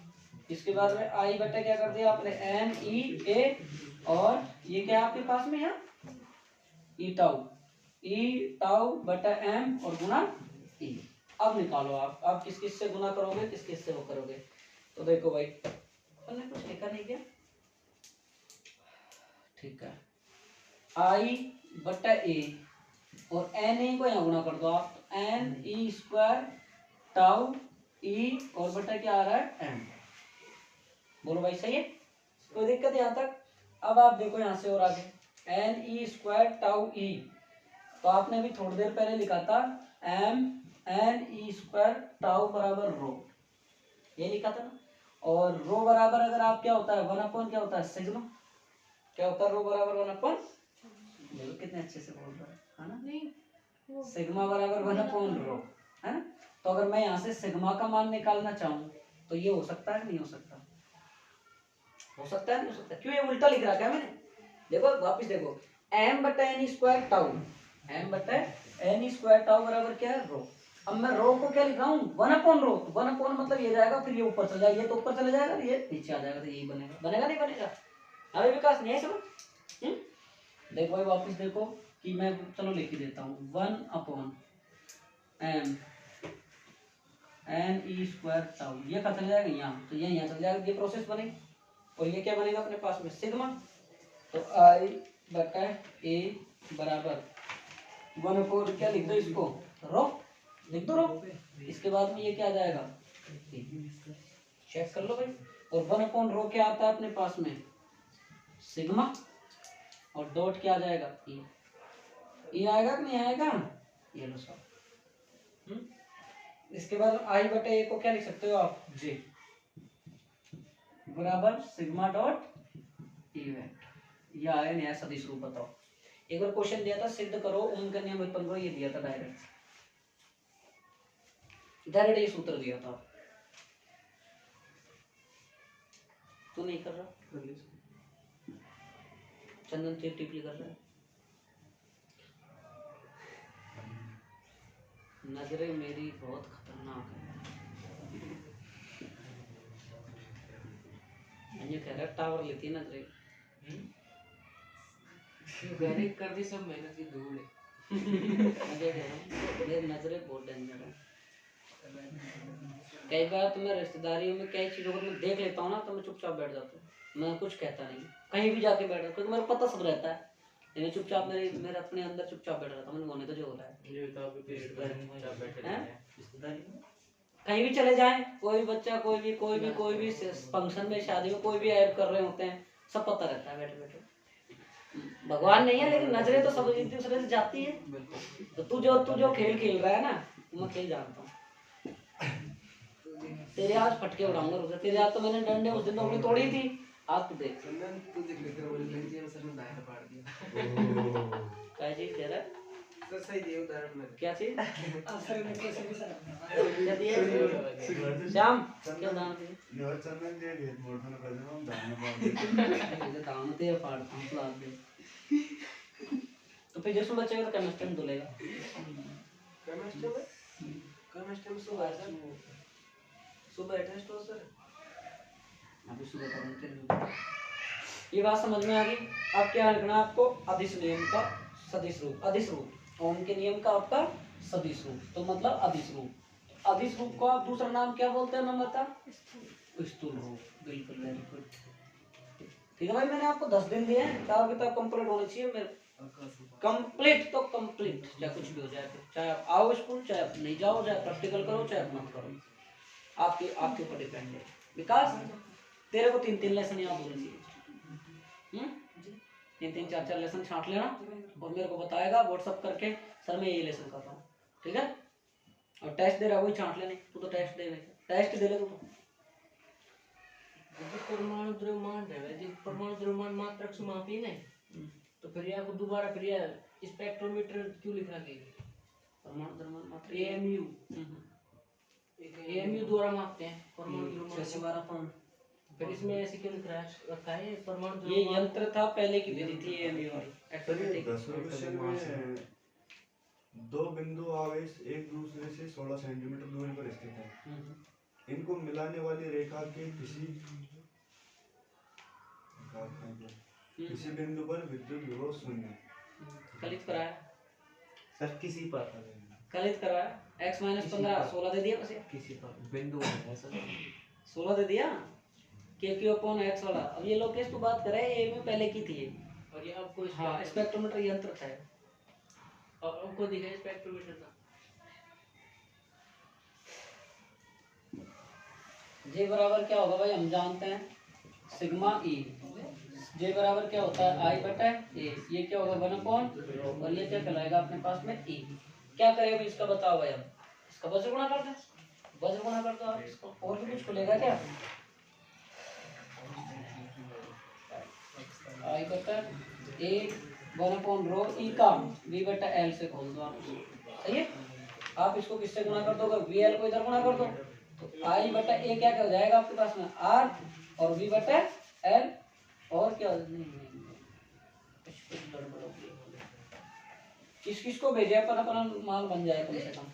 इसके बाद में आई बटे क्या कर दिया आपने? एन ई ए, और ये क्या आपके पास में है? ई टाउ, ई टाउ बटा एम और गुना ई। अब निकालो आप किस किस से गुना करोगे, किस किस से वो करोगे। तो देखो भाई, हमने कुछ लिखा नहीं क्या? ठीक है, आई बटा ए और एन ई को यहाँ गुना कर दो आप, एन ई स्क्वायर टाउ ई और बटा क्या आ रहा है एम। बोलो भाई सही है, कोई दिक्कत यहाँ तक? अब आप देखो यहाँ से और आगे N E square tau E, तो आपने अभी थोड़ी देर पहले लिखा था M N E square tau बराबर रो, ये लिखा था ना। और रो बराबर अगर आप क्या होता है 1/, क्या होता है सिग्मा, क्या होता है रो बराबर 1/, देखो कितने अच्छे से बोल रहा है ना, नहीं वो सिग्मा बराबर 1/, रो है ना। तो अगर मैं यहाँ से सिग्मा का मान निकालना चाहूँ तो ये हो सकता है नहीं हो सकता? हो सकता है नहीं हो सकता? क्यों ये उल्टा लिख रखा है मैंने? देखो वापस देखो, एम बटा एन स्क्वायर टाउ, एम बटा एन स्क्वायर टाउ बराबर क्या है रो। अब मैं रो को क्या लिख रहा हूँ 1/रो, तो 1/ मतलब ये जाएगा, फिर ये ऊपर चला जाएगा, ये तो ऊपर चला जाएगा, ये नीचे आ जाएगा, तो यही बनेगा। बनेगा नहीं बनेगा? अभी विकास नहीं है समझ? देखो भाई वापस देखो कि मैं चलो लिख ही देता हूँ 1/m N E square tau, ये खत्म जाएगा यहाँ, तो ये यहाँ चल जाएगा, ये प्रोसेस बनेगी। और ये क्या बनेगा अपने पास में सिग्मा, तो आई बटा ए बराबर 1/, क्या लिख दो इसको रो, लिख दो रो। इसके बाद में ये क्या आ जाएगा, चेक कर लो भाई। और 1/रो क्या आता है अपने पास में सिग्मा, और डॉट क्या आ जाएगा ई आएगा कि नहीं आएगा, ये लो सब। इसके बाद आई बटे ए को क्या लिख सकते हो आप जे बराबर सिग्मा डॉट ई वेक्टर, ये आया नया सदिश रूप। बताओ एक बार क्वेश्चन दिया था सिद्ध करो ओम का नियम उत्पन्न करो, ये दिया था डायरेक्ट डायरेक्ट ये सूत्र दिया था। तू नहीं कर रहा, चंदन टिप टिपली कर रहा है, नजरें मेरी बहुत खतरनाक है। ये कह रहा है टावर लेती है नजरें, मैंने कर दी सब मेहनत की धूल है। मैं कह रहा हूँ मेरी नजरें बहुत डेंजर है। कई बार तो मैं रिश्तेदारियों में कई चीजों को मैं देख लेता हूँ ना, तो मैं चुपचाप बैठ जाता हूँ, मैं कुछ कहता नहीं, कहीं भी जाके बैठ जाता, क्योंकि मेरे को पता सब रहता है, लेकिन चुपचाप मेरे अपने अंदर चुपचाप बैठ जाता हूँ, मैंने होने तो जो हो रहा है। ये तो अभी रिश्तेदारी में चुपचाप बैठे हैं? रहते हैं। रिश्तेदारी में कहीं भी चले जाएं, कोई भी बच्चा कोई भी फंक्शन में शादी में कोई भी ऐड कर रहे होते हैं, सब पता रहता है बैठे बैठे। भगवान नहीं है लेकिन नजरें तो सब एक दूसरे से जाती है। तो तू जो खेल खेल रहा है ना, मैं खेल जानता हूँ, तेरे आज फटके उड़ाऊंगा रुक जा। तेरे आज तो मैंने डंडे उस दिन तो अपनी तोड़ी थी, आज तू देख। चंदन तू देख लेकर बोल रही थी सर ने दाहिना फाड़ दिया। क्या चीज कह रहा है? सर सही दिया उदाहरण में। क्या चीज? सर ने कैसे भी सर क्या दिया? श्याम क्या दान दिए? यार चंदन दे गेट मोड़ में कर देना, हम दाना मार मुझे दान दे फाड़ता हूँ प्लाट दे। तो फिर जिसमें बचेगा तो केमिस्ट्री में धुलेगा। केमिस्ट्री में सुबह है सर, सुबह टेस्ट हो सर। अभी सुबह करूँगा। ये बात समझ में आ गई? अब क्या लिखना है आपको? अदिश नियम का सदिश रूप, अदिश रूप ओम के नियम का आपका सदिश रूप, तो मतलब अदिश रूप। अदिश रूप को आप दूसरा नाम क्या बोलते हैं, मैं बता? स्थूल रूप। बिल्कुल वेरी गुड, ठीक है भाई। मैंने आपको 10 दिन दिए हैं, हिसाब किताब कंप्लीट होनी चाहिए मेरे, कंप्लीट तो कंप्लीट, चाहे कुछ भी हो जाए, चाहे आप आओ स्कूल, चाहे आप नहीं जाओ, चाहे प्रैक्टिकल करो, चाहे आप मत करो, आपके ऊपर डिपेंड है। विकास तेरे को 3-3 लेसन याद होने चाहिए, 3-3 4-4 लेसन छांट लेना और मेरे को बताएगा व्हाट्सअप करके, सर मैं ये लेसन कर रहा हूँ, ठीक है। और टेस्ट दे रहा है वही छांट लेने, तू तो टेस्ट दे, टेस्ट दे ले तू तो। परमाणु द्रव्यमान है, जी परमाणु द्रव्यमान मात्रक समापी नहीं, तो फिर ये आपको दोबारा फिर ये स्पेक्ट्रोमीटर क्यों लिखना चाहिए? परमाणु द्रव्यमान मात्र एएमयू, एएमयू द्वारा मापते हैं परमाणु द्रव्यमान। फिर इसमें ऐसे क्यों लिख रखा है परमाणु ये यंत्र था पहले की विधि थी एएमयू वाली। सर ये 10वें क्वेश्चन में 2 बिंदु आवेश एक दूसरे से 16 सेंटीमीटर दूरी पर स्थित है, इनको मिलाने वाली रेखा के किसी बिंदु पर विद्युत विभव 0 कलित कराया, सर किसी पर कलित कराया, x - 15 16 दे दिया, बस किसी पर बिंदु है सर, 16 दे दिया, Q/x वाला। अब ये लोग किस तो बात कर रहे हैं, ये में पहले की थी ये। और ये आपको हाँ स्पेक्ट्रोमीटर यंत्र था। और आपको दिखा स्पेक्ट्रोमीटर का जे बराबर क्या होगा भाई, हम जानते हैं सिग्मा ई। जे बराबर क्या होता है आई बटा ए, ये क्या होगा 1/, और ये क्या कहलाएगा अपने पास में ई। क्या करें अभी इसका बताओ भाई, हम इसका वज्र गुणा कर दें, वज्र गुणा कर दो आप इसको, और भी कुछ खुलेगा क्या, आई बटा ए 1/रो ई का v बटा एल से खोल दो आप, सही है। आप इसको किससे गुणा कर दोगे, वी एल को इधर गुणा कर दो, तो आई बटा ए क्या हो जाएगा आपके पास में आर, और वी बटा एल, और क्या कुछ गड़बड़ हो गई। किस किस को भेजे अपन, अपना माल बन जाए कम से कम।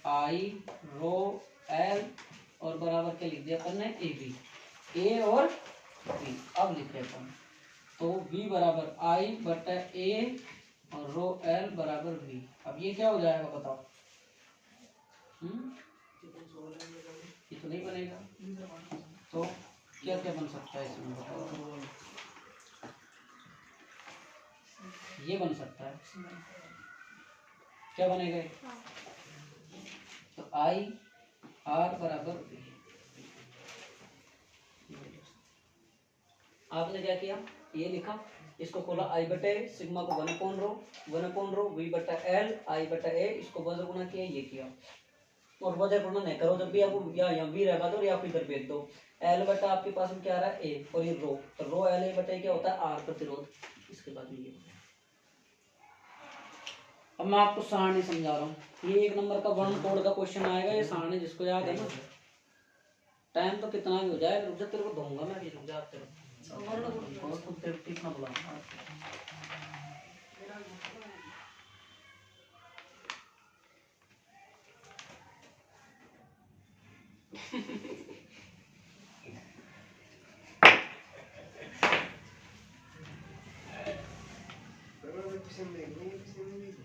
आई रो एल और बराबर क्या लिख दिया अपन ने ए बी, ए और बी। अब लिख रहे अपन तो v बराबर आई बटा ए और रो एल बराबर v। अब ये क्या हो जाएगा बताओ, ये तो नहीं बनेगा, तो क्या क्या बन सकता है इसमें बताओ, ये बन सकता है, क्या बनेगा ये? तो आई आर बराबर v। आपने क्या किया, ये लिखा, इसको खोला आई बटे सिग्मा को 1/रो वी बटा एल आई बटा ए, इसको वज्र गुणा किया, ये किया, और वज्र गुणा नहीं करो, जब भी आपको यहाँ वी रहेगा तो या फिर इधर भेज दो। एल बटा आपके पास में क्या आ रहा है ए, और ये रो, तो रो एल ए बटा क्या होता है आर प्रतिरोध, इसके बाद में ये। अब मैं आपको सारणी समझा रहा हूँ, ये 1 नंबर का वन कोड का क्वेश्चन आएगा, ये सारणी जिसको याद है ना, टाइम तो कितना भी हो जाए, रुक जा तेरे को दूंगा मैं भी, रुक जा तेरे को कितना बुला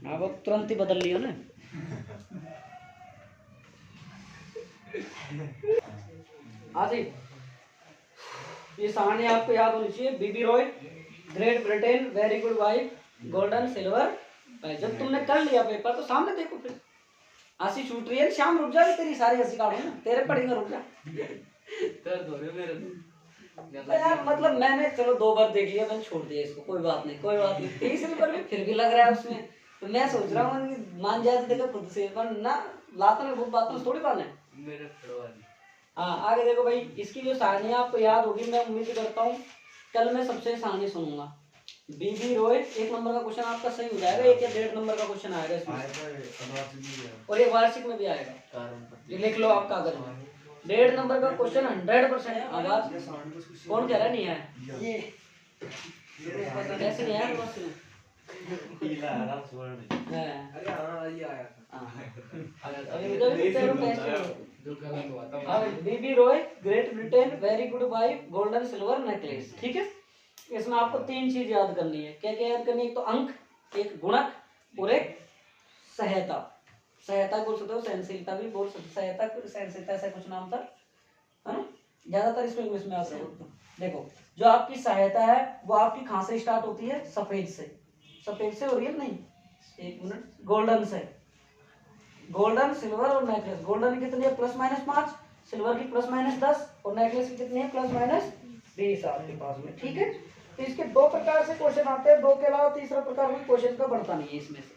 अब तुरंत ही बदल लियो ना। ये सारणी आपको याद होनी चाहिए, BB Roy, Great Britain, very good wife, golden silver. जब तुमने कर लिया पेपर तो सामने देखो, फिर हंसी छूट रही है, शाम रुक जा, तेरी सारी हंसी काटू ना, तेरे पढ़ेंगे रुक जा। यार मतलब मैंने चलो 2 बार देख लिया, मैंने छोड़ दिया इसको, कोई बात नहीं कोई बात नहीं, तीसरी बार भी फिर भी लग रहा है उसमें, तो मैं सोच रहा हूँ मान जाए तो देखो खुद से, वरना लातों में बहुत बातों से थोड़ी माने। हाँ आगे देखो भाई, इसकी जो सारणी आपको याद होगी, मैं उम्मीद करता हूँ कल मैं सबसे सारणी सुनूंगा। बीबी रोय 1 नंबर का क्वेश्चन आपका सही हो जाएगा, 1 या 1.5 नंबर का क्वेश्चन आएगा इसमें, और ये वार्षिक में भी आएगा, ये लिख लो आप कागज में। 1.5 नंबर का क्वेश्चन 100% आवाज कौन कह रहा नहीं है, ये कैसे नहीं है पीला हरा स्वर्ण है, अरे हां ये आया था, अभी मुझे भी तेरे टेस्ट जो गलत हुआ था। अब BB Roy, Great Britain, very good wife, golden silver necklace, ठीक है। इसमें आपको 3 चीज याद करनी है, क्या क्या याद करनी है, एक तो अंक, एक गुणक और एक सहायता। सहायता बोल सकते हो, सहनशीलता भी बोल सकते, सहायता सहनशीलता ऐसा कुछ नाम था, है ना, ज्यादातर इसमें इंग्लिश में आता है। देखो जो आपकी सहायता है वो आपकी कहाँ से स्टार्ट होती है, सफेद से, सफेद से हो रही है नहीं, 1 मिनट, गोल्डन से, गोल्डन सिल्वर और नेकलेस। गोल्डन की कितनी है +-5, सिल्वर की +-10, और नेकलेस की कितनी है +-20 आपके पास में, ठीक है। तो इसके 2 प्रकार से क्वेश्चन आते हैं, 2 के अलावा तीसरा प्रकार में क्वेश्चन का बढ़ता नहीं है। इसमें से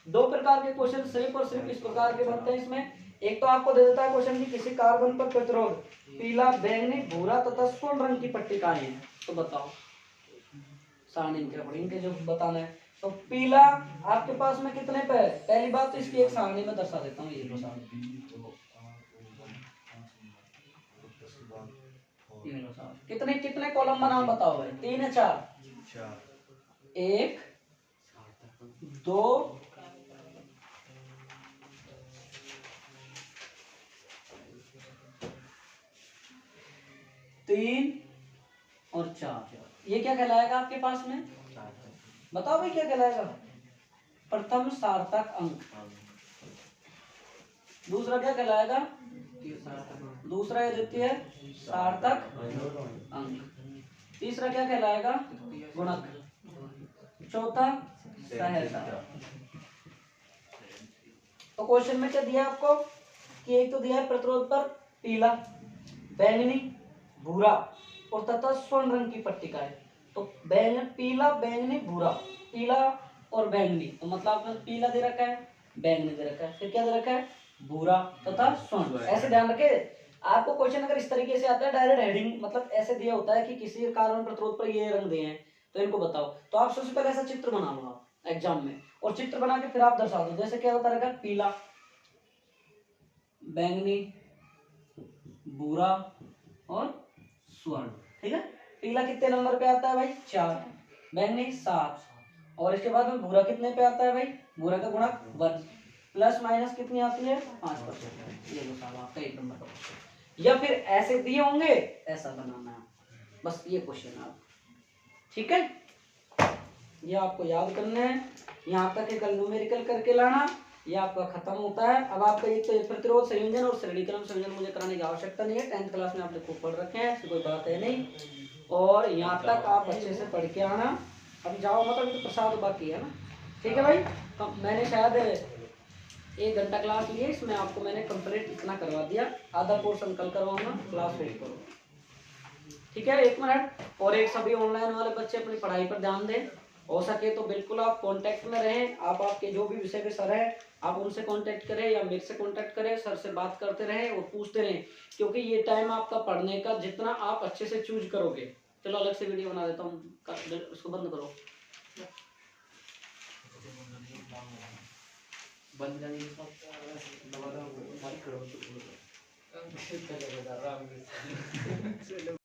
2 प्रकार के क्वेश्चन सिर्फ और सिर्फ इस प्रकार के बनते हैं इसमें। एक तो आपको दे देता है क्वेश्चन की किसी कार्बन पर प्रतिरोध पीला, बैंगनी, भूरा तथा स्वर्ण रंग की पट्टिकाएं हैं, तो बताओ सारणी इनके जो बताना है। तो पीला आपके पास में कितने पे है, पहली बात तो इसकी एक सारणी में दर्शा देता हूँ, ये लो सारणी, कितने कितने कॉलम का नाम बताओ भाई, 3 या 4, 1 2 3 और 4। ये क्या कहलाएगा आपके पास में, बताओ भाई क्या कहलाएगा, प्रथम सार्थक अंक। दूसरा क्या कहलाएगा, दूसरा ये द्वितीय सार्थक अंक। तीसरा क्या कहलाएगा, गुणक। चौथा सहायता। तो क्वेश्चन में क्या दिया आपको कि एक तो दिया है प्रतिरोध पर पीला, बैंगनी, भूरा और तथा स्वर्ण रंग की पट्टिकाएं। तो पीला, बैंगनी, भूरा, पीला और बैंगनी, तो मतलब आपने पीला दे रखा है, बैंगनी दे रखा है, फिर क्या दे रखा है, भूरा तथा स्वर्ण। ऐसे ध्यान रखे, आपको क्वेश्चन अगर इस तरीके से आता है डायरेक्ट हेडिंग, मतलब ऐसे दिया होता है कि किसी कार्बन प्रतिरोध पर ये रंग दिए हैं तो इनको बताओ, तो आप सबसे पहले ऐसा चित्र बना लो आप एग्जाम में, और चित्र बना के फिर आप दर्शा दो। जैसे क्या होता रहेगा, पीला, बैंगनी, भूरा और स्वर्ण। ठीक है, पीला कितने नंबर पे आता है भाई, 4, बैंगनी 7, और इसके बाद में भूरा कितने पे आता है भाई, भूरा का गुणक 1, प्लस माइनस कितनी आती है 5%। ये लो साहब आपका 1 नंबर का क्वेश्चन। या फिर ऐसे दिए होंगे ऐसा बनाना है, बस ये क्वेश्चन है। ठीक है, ये आपको याद करना है, यहाँ तक कल न्यूमेरिकल करके लाना, ये आपका खत्म होता है। अब आपका एक तो प्रतिरोध संयोजन और श्रेणीक्रम संयोजन मुझे कराने की आवश्यकता नहीं है, 10th क्लास में आपने खूब पढ़ रखे हैं, ऐसी कोई बात है नहीं। और यहाँ तक आप अच्छे से पढ़ के आना, अभी जाओ मतलब तो प्रसाद बाकी है ना। ठीक है भाई, मैंने शायद 1 घंटा क्लास ली है, इसमें आपको मैंने कंप्लीट इतना करवा दिया, आधा पोर्शन कल करवाऊंगा, क्लास वेट करो। ठीक है, 1 मिनट। और एक सभी ऑनलाइन वाले बच्चे अपनी पढ़ाई पर ध्यान दें, हो सके तो बिल्कुल आप कांटेक्ट में रहें। आप आपके जो भी विषय के सर हैं आप उनसे कांटेक्ट करें या मेरे से कांटेक्ट करें, सर से बात करते रहें और पूछते रहें, क्योंकि ये टाइम आपका पढ़ने का, जितना आप अच्छे से चूज करोगे। चलो अलग से वीडियो बना देता हूँ, उसको बंद करो। बंद कर